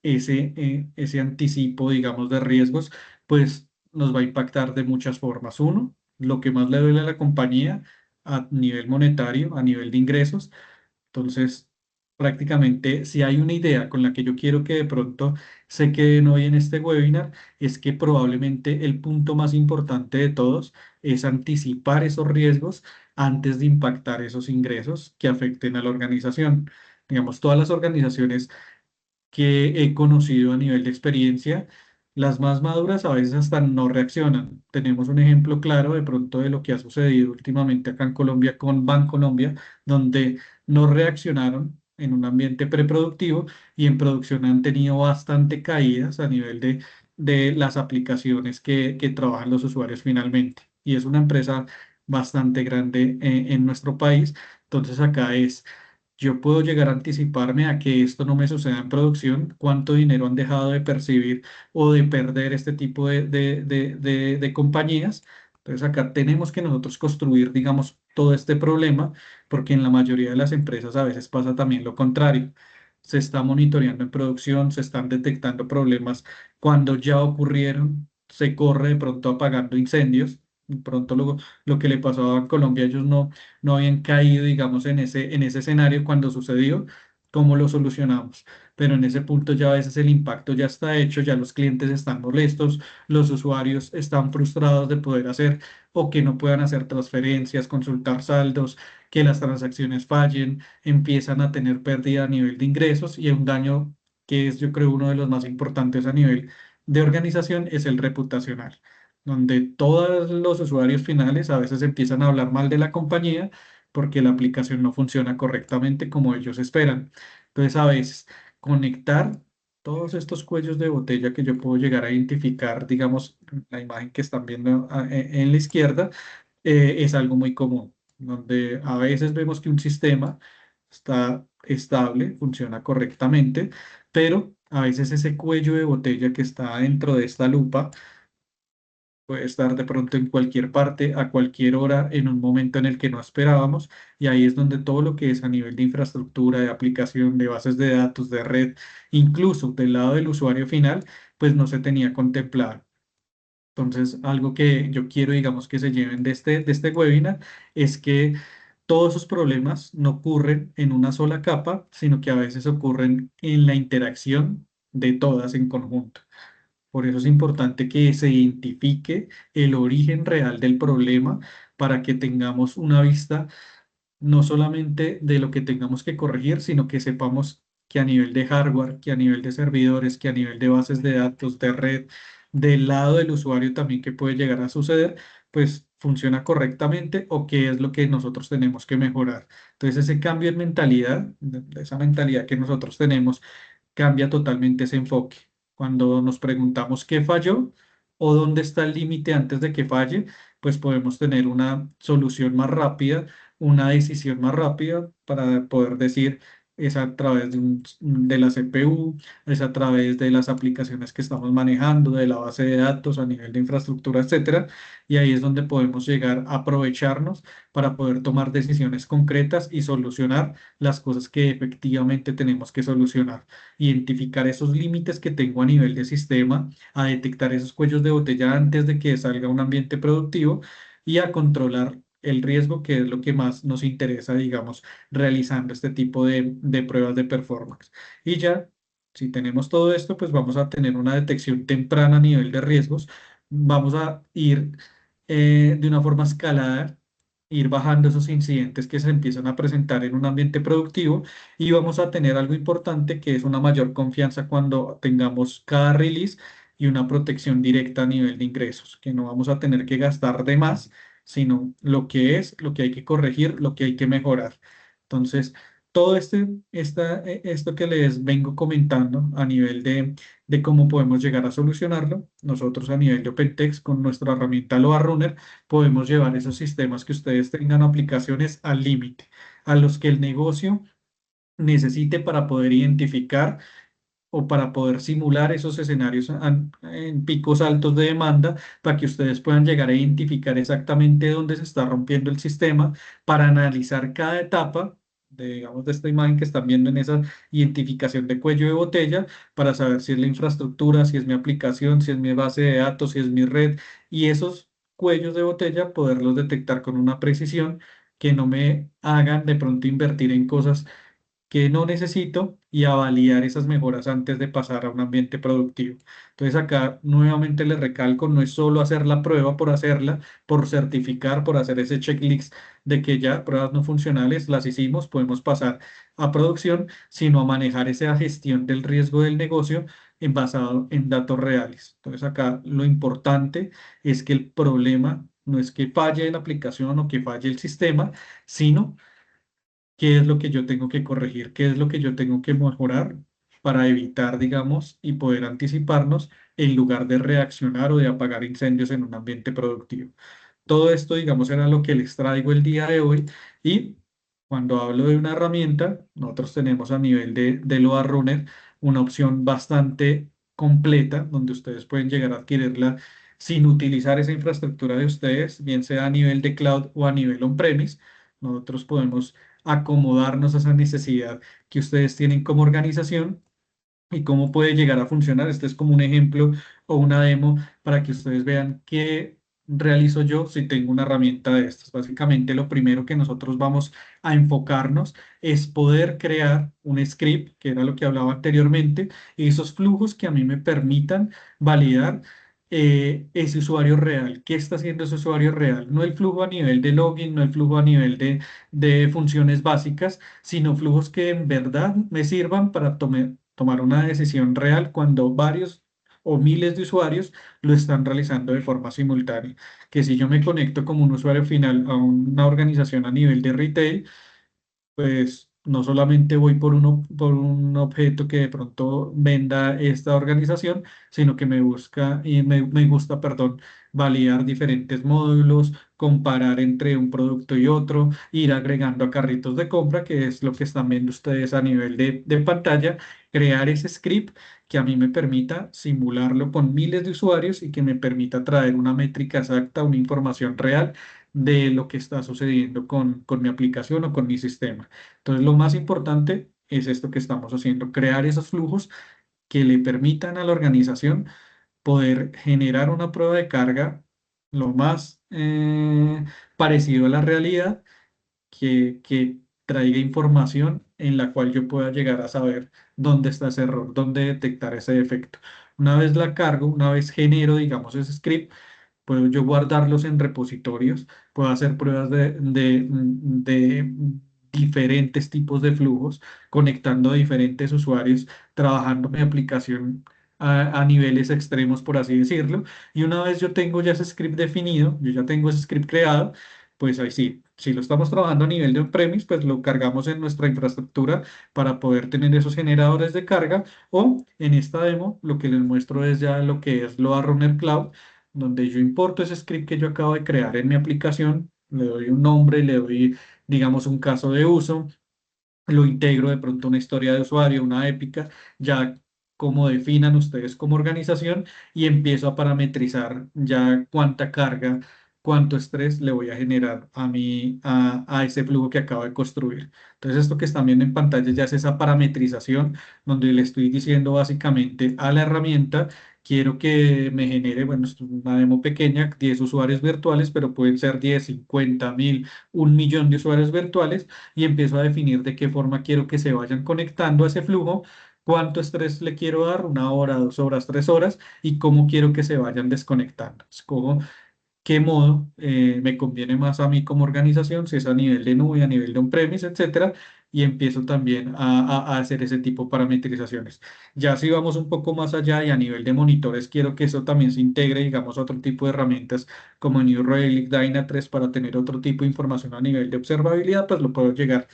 ese anticipo, digamos, de riesgos, pues nos va a impactar de muchas formas. Uno, lo que más le duele a la compañía a nivel monetario, a nivel de ingresos. Entonces, prácticamente, si hay una idea con la que yo quiero que de pronto se queden hoy en este webinar, es que probablemente el punto más importante de todos es anticipar esos riesgos antes de impactar esos ingresos que afecten a la organización. Digamos, todas las organizaciones que he conocido a nivel de experiencia, las más maduras a veces hasta no reaccionan. Tenemos un ejemplo claro de pronto de lo que ha sucedido últimamente acá en Colombia con Bancolombia, donde no reaccionaron en un ambiente preproductivo y en producción han tenido bastante caídas a nivel de las aplicaciones que trabajan los usuarios finalmente. Y es una empresa bastante grande en nuestro país. Entonces acá es yo puedo llegar a anticiparme a que esto no me suceda en producción, cuánto dinero han dejado de percibir o de perder este tipo de compañías. Entonces acá tenemos que nosotros construir, digamos, todo este problema, porque en la mayoría de las empresas a veces pasa también lo contrario. Se está monitoreando en producción, se están detectando problemas cuando ya ocurrieron, se corre de pronto apagando incendios. De pronto lo que le pasó a Colombia, ellos no habían caído, digamos, en ese escenario cuando sucedió. ¿Cómo lo solucionamos? Pero en ese punto ya a veces el impacto ya está hecho, ya los clientes están molestos, los usuarios están frustrados de poder hacer o que no puedan hacer transferencias, consultar saldos, que las transacciones fallen, empiezan a tener pérdida a nivel de ingresos y un daño que es, yo creo, uno de los más importantes a nivel de organización es el reputacional, donde todos los usuarios finales a veces empiezan a hablar mal de la compañía porque la aplicación no funciona correctamente como ellos esperan. Entonces, a veces conectar todos estos cuellos de botella que yo puedo llegar a identificar, digamos, la imagen que están viendo en la izquierda, es algo muy común, donde a veces vemos que un sistema está estable, funciona correctamente, pero a veces ese cuello de botella que está dentro de esta lupa puede estar de pronto en cualquier parte, a cualquier hora, en un momento en el que no esperábamos, y ahí es donde todo lo que es a nivel de infraestructura, de aplicación, de bases de datos, de red, incluso del lado del usuario final, pues no se tenía contemplado. Entonces, algo que yo quiero, digamos, que se lleven de este webinar es que todos esos problemas no ocurren en una sola capa, sino que a veces ocurren en la interacción de todas en conjunto. Por eso es importante que se identifique el origen real del problema para que tengamos una vista no solamente de lo que tengamos que corregir, sino que sepamos que a nivel de hardware, que a nivel de servidores, que a nivel de bases de datos, de red, del lado del usuario también que puede llegar a suceder, pues funciona correctamente o qué es lo que nosotros tenemos que mejorar. Entonces ese cambio en mentalidad, de esa mentalidad que nosotros tenemos, cambia totalmente ese enfoque. Cuando nos preguntamos qué falló o dónde está el límite antes de que falle, pues podemos tener una solución más rápida, una decisión más rápida para poder decir es a través de la CPU, es a través de las aplicaciones que estamos manejando, de la base de datos a nivel de infraestructura, etcétera. Y ahí es donde podemos llegar a aprovecharnos para poder tomar decisiones concretas y solucionar las cosas que efectivamente tenemos que solucionar, identificar esos límites que tengo a nivel de sistema, a detectar esos cuellos de botella antes de que salga un ambiente productivo y a controlar el riesgo, que es lo que más nos interesa, digamos, realizando este tipo de pruebas de performance. Y ya, si tenemos todo esto, pues vamos a tener una detección temprana a nivel de riesgos, vamos a ir de una forma escalada, ir bajando esos incidentes que se empiezan a presentar en un ambiente productivo y vamos a tener algo importante que es una mayor confianza cuando tengamos cada release y una protección directa a nivel de ingresos, que no vamos a tener que gastar de más, sino lo que es, lo que hay que corregir, lo que hay que mejorar. Entonces, todo esto que les vengo comentando a nivel de cómo podemos llegar a solucionarlo, nosotros a nivel de OpenText con nuestra herramienta Loa Runner podemos llevar esos sistemas que ustedes tengan aplicaciones al límite, a los que el negocio necesite para poder identificar o para poder simular esos escenarios en picos altos de demanda, para que ustedes puedan llegar a identificar exactamente dónde se está rompiendo el sistema, para analizar cada etapa. Digamos, de esta imagen que están viendo en esa identificación de cuello de botella, para saber si es la infraestructura, si es mi aplicación, si es mi base de datos, si es mi red, y esos cuellos de botella poderlos detectar con una precisión que no me hagan de pronto invertir en cosas que no necesito y a validar esas mejoras antes de pasar a un ambiente productivo. Entonces acá nuevamente les recalco, no es solo hacer la prueba por hacerla, por certificar, por hacer ese checklist de que ya pruebas no funcionales las hicimos, podemos pasar a producción, sino a manejar esa gestión del riesgo del negocio basado en datos reales. Entonces acá lo importante es que el problema no es que falle la aplicación o que falle el sistema, sino qué es lo que yo tengo que corregir, qué es lo que yo tengo que mejorar para evitar, digamos, y poder anticiparnos en lugar de reaccionar o de apagar incendios en un ambiente productivo. Todo esto, digamos, era lo que les traigo el día de hoy y cuando hablo de una herramienta, nosotros tenemos a nivel de Loa Runner una opción bastante completa donde ustedes pueden llegar a adquirirla sin utilizar esa infraestructura de ustedes, bien sea a nivel de cloud o a nivel on-premise. Nosotros podemos acomodarnos a esa necesidad que ustedes tienen como organización y cómo puede llegar a funcionar. Este es como un ejemplo o una demo para que ustedes vean qué realizo yo si tengo una herramienta de estas. Básicamente, lo primero que nosotros vamos a enfocarnos es poder crear un script, que era lo que hablaba anteriormente, y esos flujos que a mí me permitan validar. Ese usuario real, ¿qué está haciendo ese usuario real? No el flujo a nivel de login, no el flujo a nivel de funciones básicas, sino flujos que en verdad me sirvan para tomar una decisión real cuando varios o miles de usuarios lo están realizando de forma simultánea. Que si yo me conecto como un usuario final a una organización a nivel de retail, pues no solamente voy por un objeto que de pronto venda esta organización, sino que me gusta, perdón, validar diferentes módulos, comparar entre un producto y otro, ir agregando a carritos de compra, que es lo que están viendo ustedes a nivel de pantalla, crear ese script que a mí me permita simularlo con miles de usuarios y que me permita traer una métrica exacta, una información real de lo que está sucediendo con mi aplicación o con mi sistema. Entonces, lo más importante es esto que estamos haciendo, crear esos flujos que le permitan a la organización poder generar una prueba de carga lo más parecido a la realidad, que traiga información en la cual yo pueda llegar a saber dónde está ese error, dónde detectar ese defecto. Una vez la cargo, una vez genero, digamos, ese script, puedo yo guardarlos en repositorios, puedo hacer pruebas de diferentes tipos de flujos, conectando a diferentes usuarios, trabajando mi aplicación a niveles extremos, por así decirlo. Y una vez yo tengo ya ese script definido, yo ya tengo ese script creado, pues ahí sí, si lo estamos trabajando a nivel de on-premise, pues lo cargamos en nuestra infraestructura para poder tener esos generadores de carga. O en esta demo, lo que les muestro es ya lo que es Load Runner Cloud, donde yo importo ese script que yo acabo de crear en mi aplicación, le doy un nombre, le doy, digamos, un caso de uso, lo integro de pronto a una historia de usuario, una épica, ya como definan ustedes como organización, y empiezo a parametrizar ya cuánta carga, cuánto estrés le voy a generar a ese flujo que acabo de construir. Entonces, esto que están viendo en pantalla ya es esa parametrización donde le estoy diciendo básicamente a la herramienta: quiero que me genere, bueno, esto es una demo pequeña, 10 usuarios virtuales, pero pueden ser 10, 50 mil, 1 millón de usuarios virtuales, y empiezo a definir de qué forma quiero que se vayan conectando a ese flujo, cuánto estrés le quiero dar, 1 hora, 2 horas, 3 horas, y cómo quiero que se vayan desconectando. Escojo qué modo me conviene más a mí como organización, si es a nivel de nube, a nivel de on-premise, etcétera, y empiezo también a hacer ese tipo de parametrizaciones. Ya si vamos un poco más allá y a nivel de monitores, quiero que eso también se integre, digamos, a otro tipo de herramientas como New Relic, Dynatrace, para tener otro tipo de información a nivel de observabilidad, pues lo puedo llegar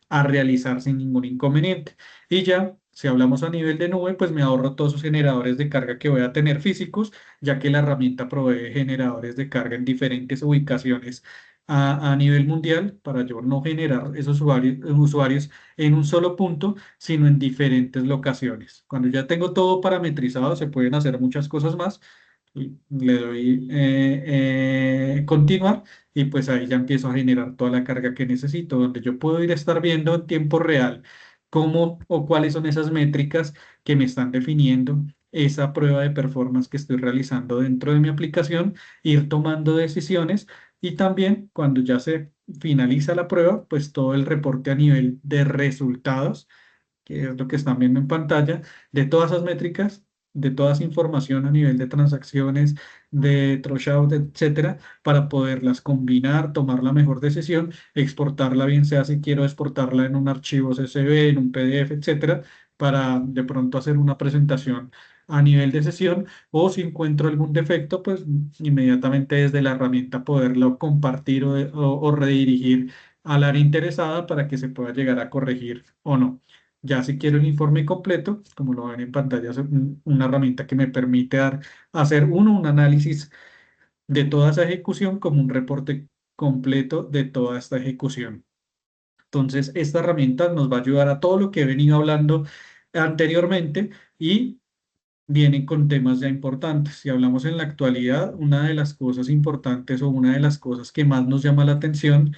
a realizar sin ningún inconveniente. Y ya, si hablamos a nivel de nube, pues me ahorro todos esos generadores de carga que voy a tener físicos, ya que la herramienta provee generadores de carga en diferentes ubicaciones a nivel mundial, para yo no generar esos usuarios en un solo punto, sino en diferentes locaciones. Cuando ya tengo todo parametrizado, se pueden hacer muchas cosas más. Le doy continuar, y pues ahí ya empiezo a generar toda la carga que necesito, donde yo puedo ir a estar viendo en tiempo real cómo o cuáles son esas métricas que me están definiendo esa prueba de performance que estoy realizando dentro de mi aplicación, ir tomando decisiones, y también cuando ya se finaliza la prueba, pues todo el reporte a nivel de resultados, que es lo que están viendo en pantalla, de todas esas métricas, de toda esa información a nivel de transacciones, de threshold, etcétera, para poderlas combinar, tomar la mejor decisión, exportarla, bien sea si quiero exportarla en un archivo CSV, en un PDF, etcétera, para de pronto hacer una presentación a nivel de sesión, o si encuentro algún defecto, pues inmediatamente desde la herramienta poderlo compartir o redirigir al área interesada para que se pueda llegar a corregir o no. Ya si quiero el informe completo, como lo ven en pantalla, es una herramienta que me permite hacer un análisis de toda esa ejecución, como un reporte completo de toda esta ejecución. Entonces, esta herramienta nos va a ayudar a todo lo que he venido hablando anteriormente, y vienen con temas ya importantes. Si hablamos en la actualidad, una de las cosas importantes o una de las cosas que más nos llama la atención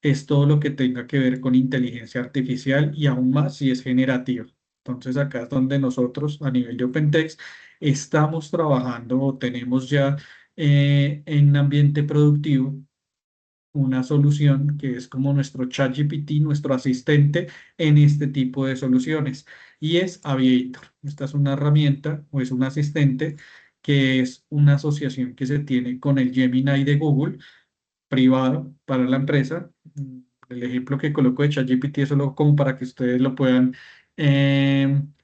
es todo lo que tenga que ver con inteligencia artificial y aún más si es generativa. Entonces acá es donde nosotros a nivel de OpenText estamos trabajando o tenemos ya en un ambiente productivo una solución que es como nuestro ChatGPT, nuestro asistente en este tipo de soluciones, y es Aviator. Esta es una herramienta o es un asistente que es una asociación que se tiene con el Gemini de Google privado para la empresa. El ejemplo que coloco de ChatGPT es solo como para que ustedes lo puedan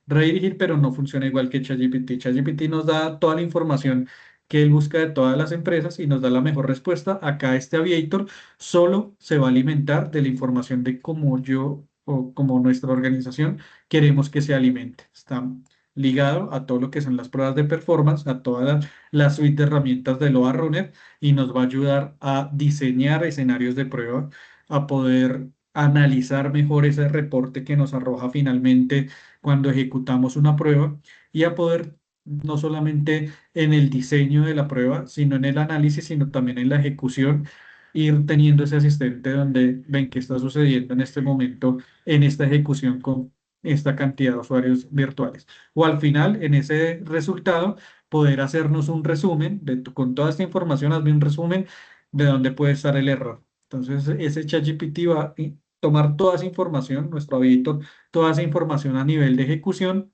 redirigir, pero no funciona igual que ChatGPT. ChatGPT nos da toda la información que él busca de todas las empresas y nos da la mejor respuesta. Acá este Aviator solo se va a alimentar de la información de cómo yo o como nuestra organización queremos que se alimente. Está ligado a todo lo que son las pruebas de performance, a toda la suite de herramientas de Loa Runner, y nos va a ayudar a diseñar escenarios de prueba, a poder analizar mejor ese reporte que nos arroja finalmente cuando ejecutamos una prueba, y a poder no solamente en el diseño de la prueba, sino en el análisis, sino también en la ejecución, ir teniendo ese asistente donde ven qué está sucediendo en este momento en esta ejecución con esta cantidad de usuarios virtuales. O al final, en ese resultado, poder hacernos un resumen con toda esta información, hazme un resumen de dónde puede estar el error. Entonces, ese ChatGPT va a tomar toda esa información, nuestro habilito, toda esa información a nivel de ejecución,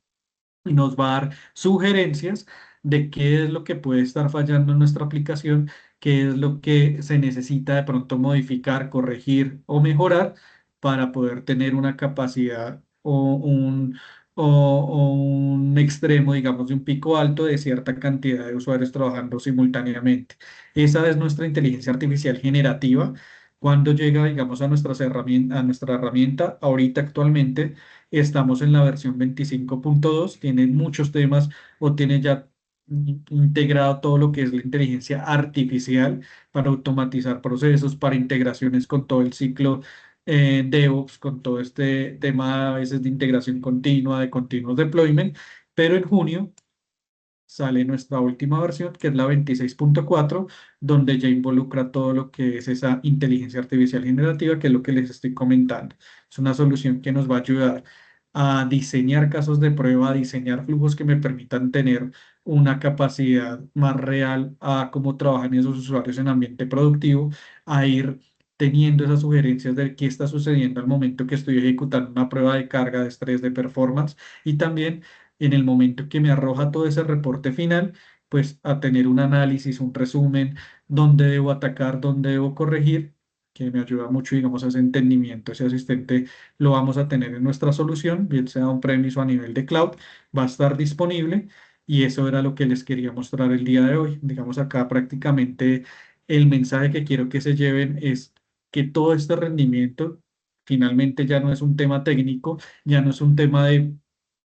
y nos va a dar sugerencias de qué es lo que puede estar fallando en nuestra aplicación, qué es lo que se necesita de pronto modificar, corregir o mejorar para poder tener una capacidad o un extremo, digamos, de un pico alto de cierta cantidad de usuarios trabajando simultáneamente. Esa es nuestra inteligencia artificial generativa. Cuando llega, digamos, a nuestra herramienta, ahorita actualmente estamos en la versión 25.2, tiene muchos temas o tiene ya integrado todo lo que es la inteligencia artificial para automatizar procesos, para integraciones con todo el ciclo DevOps, con todo este tema a veces de integración continua, de continuous deployment, pero en junio sale nuestra última versión, que es la 26.4, donde ya involucra todo lo que es esa inteligencia artificial generativa, que es lo que les estoy comentando. Es una solución que nos va a ayudar a diseñar casos de prueba, a diseñar flujos que me permitan tener una capacidad más real a cómo trabajan esos usuarios en ambiente productivo, a ir teniendo esas sugerencias de qué está sucediendo al momento que estoy ejecutando una prueba de carga, de estrés, de performance, y también en el momento que me arroja todo ese reporte final, pues a tener un análisis, un resumen, dónde debo atacar, dónde debo corregir, que me ayuda mucho, digamos, a ese entendimiento. Ese asistente lo vamos a tener en nuestra solución, bien sea on-premise o a nivel de cloud, va a estar disponible, y eso era lo que les quería mostrar el día de hoy. Digamos, acá prácticamente el mensaje que quiero que se lleven es que todo este rendimiento finalmente ya no es un tema técnico, ya no es un tema de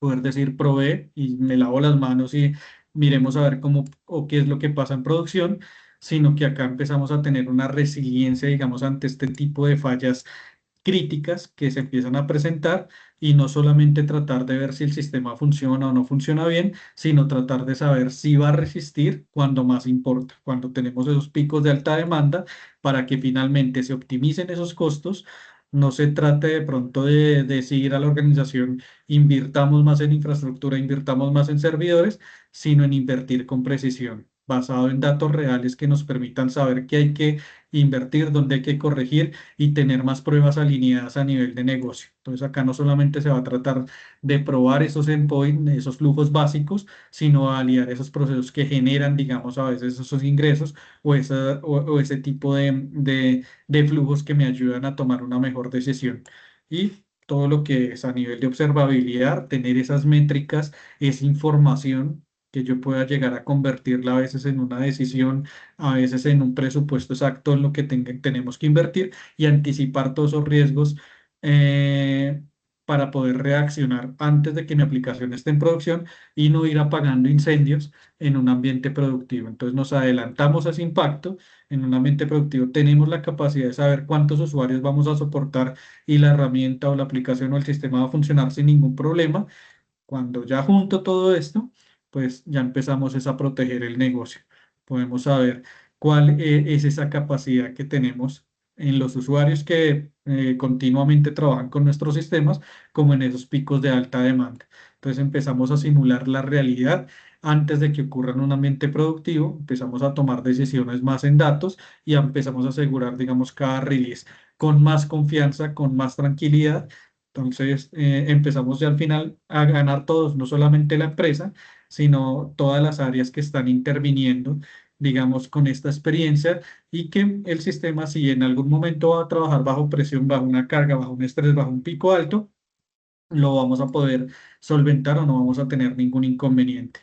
poder decir probé y me lavo las manos y miremos a ver cómo o qué es lo que pasa en producción, sino que acá empezamos a tener una resiliencia, digamos, ante este tipo de fallas críticas que se empiezan a presentar, y no solamente tratar de ver si el sistema funciona o no funciona bien, sino tratar de saber si va a resistir cuando más importa, cuando tenemos esos picos de alta demanda, para que finalmente se optimicen esos costos. No se trate de pronto de decir a la organización, invirtamos más en infraestructura, invirtamos más en servidores, sino en invertir con precisión, basado en datos reales que nos permitan saber qué hay que invertir, dónde hay que corregir y tener más pruebas alineadas a nivel de negocio. Entonces acá no solamente se va a tratar de probar esos endpoints, esos flujos básicos, sino validar esos procesos que generan, digamos, a veces esos ingresos o ese tipo de flujos que me ayudan a tomar una mejor decisión. Y todo lo que es a nivel de observabilidad, tener esas métricas, esa información que yo pueda llegar a convertirla a veces en una decisión, a veces en un presupuesto exacto en lo que tenemos que invertir, y anticipar todos esos riesgos eh, para poder reaccionar antes de que mi aplicación esté en producción y no ir apagando incendios en un ambiente productivo. Entonces nos adelantamos a ese impacto en un ambiente productivo. Tenemos la capacidad de saber cuántos usuarios vamos a soportar, y la herramienta o la aplicación o el sistema va a funcionar sin ningún problema. Cuando ya junto todo esto, pues ya empezamos es a proteger el negocio. Podemos saber cuál es esa capacidad que tenemos en los usuarios que continuamente trabajan con nuestros sistemas, como en esos picos de alta demanda. Entonces empezamos a simular la realidad antes de que ocurra en un ambiente productivo, empezamos a tomar decisiones más en datos y empezamos a asegurar, digamos, cada release con más confianza, con más tranquilidad. Entonces empezamos ya al final a ganar todos, no solamente la empresa, sino todas las áreas que están interviniendo, digamos, con esta experiencia y que el sistema, si en algún momento va a trabajar bajo presión, bajo una carga, bajo un estrés, bajo un pico alto, lo vamos a poder solventar o no vamos a tener ningún inconveniente.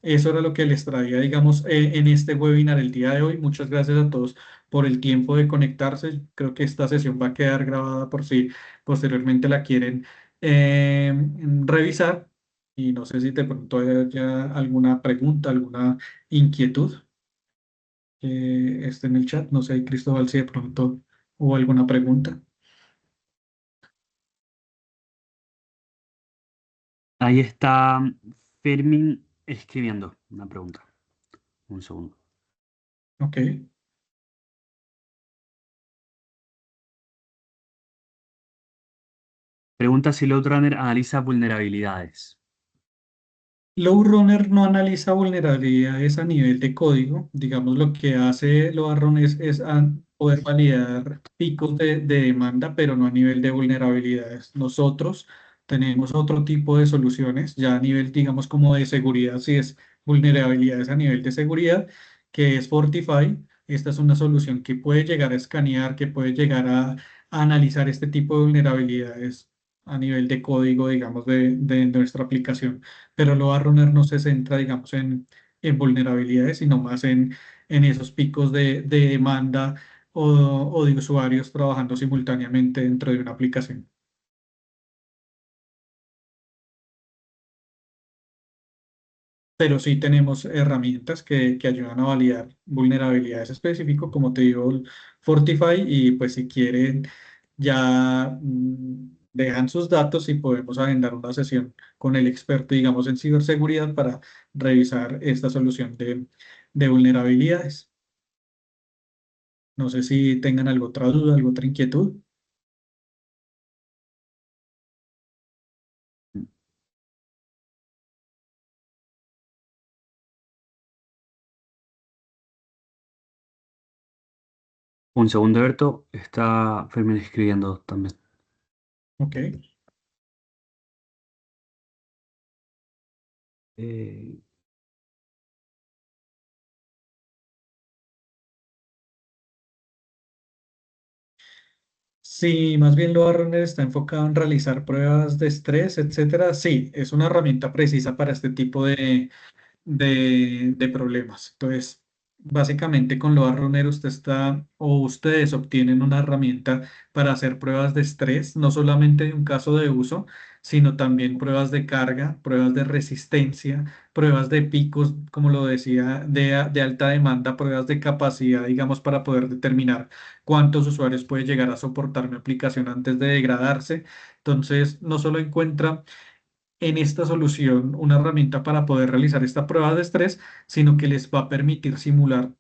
Eso era lo que les traía, digamos, en este webinar el día de hoy. Muchas gracias a todos por el tiempo de conectarse. Creo que esta sesión va a quedar grabada por si posteriormente la quieren eh, revisar. Y no sé si de pronto haya alguna pregunta, alguna inquietud que esté en el chat. No sé, Cristóbal, si de pronto hubo alguna pregunta. Ahí está Fermín escribiendo una pregunta. Un segundo. Ok. Pregunta si Loadrunner analiza vulnerabilidades. LowRunner no analiza vulnerabilidades a nivel de código. Digamos, lo que hace LoadRunner es poder validar picos de demanda, pero no a nivel de vulnerabilidades. Nosotros tenemos otro tipo de soluciones, ya a nivel, digamos, como de seguridad, si es vulnerabilidades a nivel de seguridad, que es Fortify. Esta es una solución que puede llegar a escanear, que puede llegar a analizar este tipo de vulnerabilidades a nivel de código, digamos, de nuestra aplicación, pero lo Runner no se centra, digamos, en vulnerabilidades, sino más en esos picos de demanda o de usuarios trabajando simultáneamente dentro de una aplicación. Pero sí tenemos herramientas que ayudan a validar vulnerabilidades específicas, como te digo, el Fortify, y pues si quieren ya dejan sus datos y podemos agendar una sesión con el experto, digamos, en ciberseguridad para revisar esta solución de vulnerabilidades. No sé si tengan alguna otra duda, alguna otra inquietud. Un segundo, Berto. Está Fermín escribiendo también. Ok. Eh, Sí, más bien lo Runner está enfocado en realizar pruebas de estrés, etcétera. Sí, es una herramienta precisa para este tipo de problemas. Entonces, básicamente con Loa Runner usted está o ustedes obtienen una herramienta para hacer pruebas de estrés, no solamente en un caso de uso, sino también pruebas de carga, pruebas de resistencia, pruebas de picos, como lo decía, de alta demanda, pruebas de capacidad, digamos, para poder determinar cuántos usuarios puede llegar a soportar mi aplicación antes de degradarse. Entonces, no solo encuentra en esta solución una herramienta para poder realizar esta prueba de estrés, sino que les va a permitir simular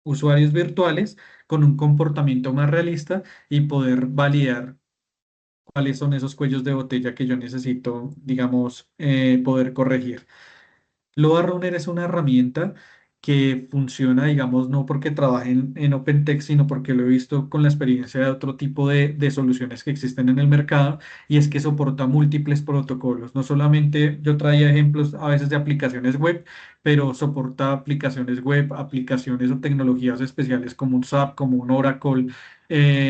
usuarios virtuales con un comportamiento más realista y poder validar cuáles son esos cuellos de botella que yo necesito, digamos, poder corregir. Loa Runner es una herramienta que funciona, digamos, no porque trabaje en OpenText, sino porque lo he visto con la experiencia de otro tipo de soluciones que existen en el mercado, y es que soporta múltiples protocolos. No solamente yo traía ejemplos a veces de aplicaciones web, pero soporta aplicaciones web, aplicaciones o tecnologías especiales como un SAP, como un Oracle,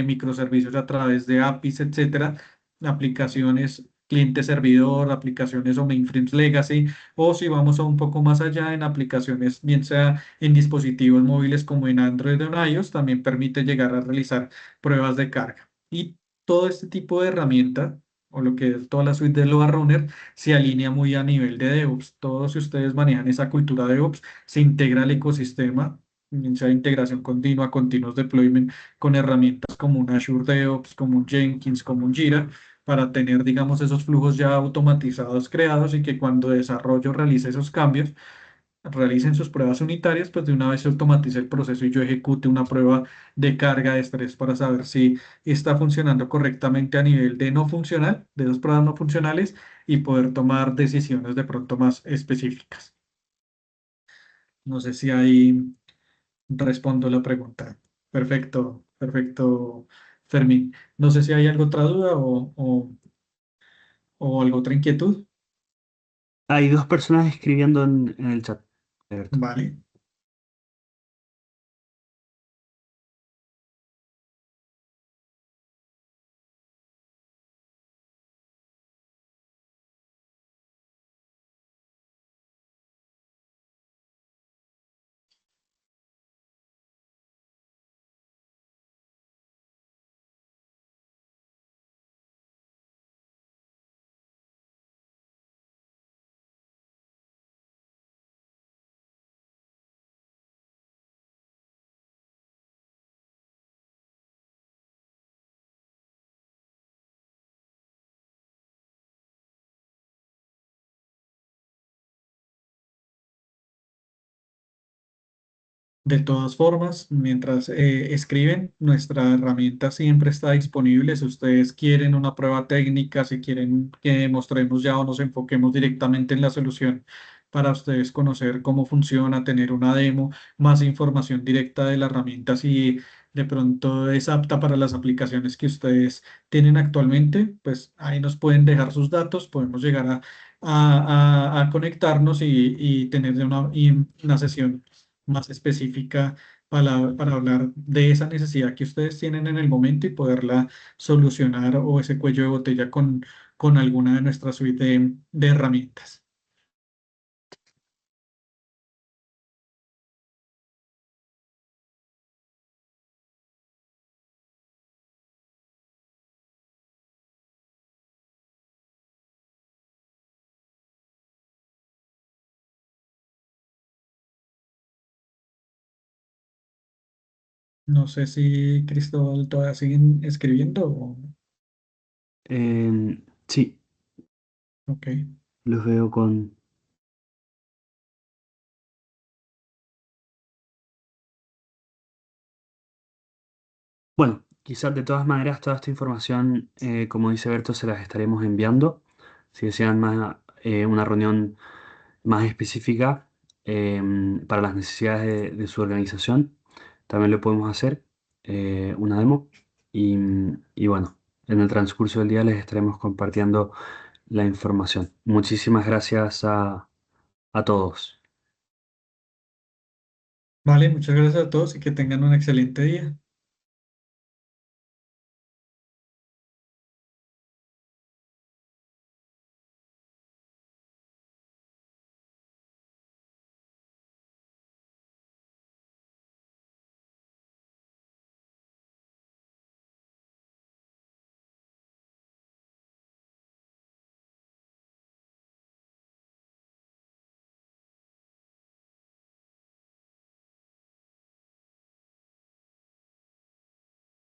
microservicios a través de APIs, etcétera, aplicaciones cliente-servidor, aplicaciones o mainframes legacy, o si vamos a un poco más allá en aplicaciones, bien sea en dispositivos móviles como en Android o en iOS, también permite llegar a realizar pruebas de carga. Y todo este tipo de herramienta, o lo que es toda la suite de Loa Runner, se alinea muy a nivel de DevOps. Todos si ustedes manejan esa cultura de DevOps, se integra al ecosistema, bien sea integración continua, continuous deployment, con herramientas como un Azure DevOps, como un Jenkins, como un Jira, para tener, digamos, esos flujos ya automatizados creados y que cuando desarrollo realice esos cambios, realicen sus pruebas unitarias, pues de una vez se automatice el proceso y yo ejecute una prueba de carga de estrés para saber si está funcionando correctamente a nivel de no funcional, de esas pruebas no funcionales y poder tomar decisiones de pronto más específicas. No sé si ahí respondo la pregunta. Perfecto, perfecto, Fermín. No sé si hay alguna otra duda o alguna otra inquietud. Hay dos personas escribiendo en el chat, Alberto. Vale. De todas formas, mientras escriben, nuestra herramienta siempre está disponible. Si ustedes quieren una prueba técnica, si quieren que mostremos ya o nos enfoquemos directamente en la solución para ustedes conocer cómo funciona, tener una demo, más información directa de la herramienta, si de pronto es apta para las aplicaciones que ustedes tienen actualmente, pues ahí nos pueden dejar sus datos, podemos llegar a conectarnos y tener una sesión más específica para hablar de esa necesidad que ustedes tienen en el momento y poderla solucionar o ese cuello de botella con alguna de nuestras suite de herramientas. No sé si Cristóbal todavía siguen escribiendo o... Sí, Ok. los veo con... Bueno, quizás de todas maneras toda esta información, como dice Berto, se las estaremos enviando. Si desean más, una reunión más específica para las necesidades de su organización, también lo podemos hacer, una demo. Y, y bueno, en el transcurso del día les estaremos compartiendo la información. Muchísimas gracias a todos. Vale, muchas gracias a todos y que tengan un excelente día.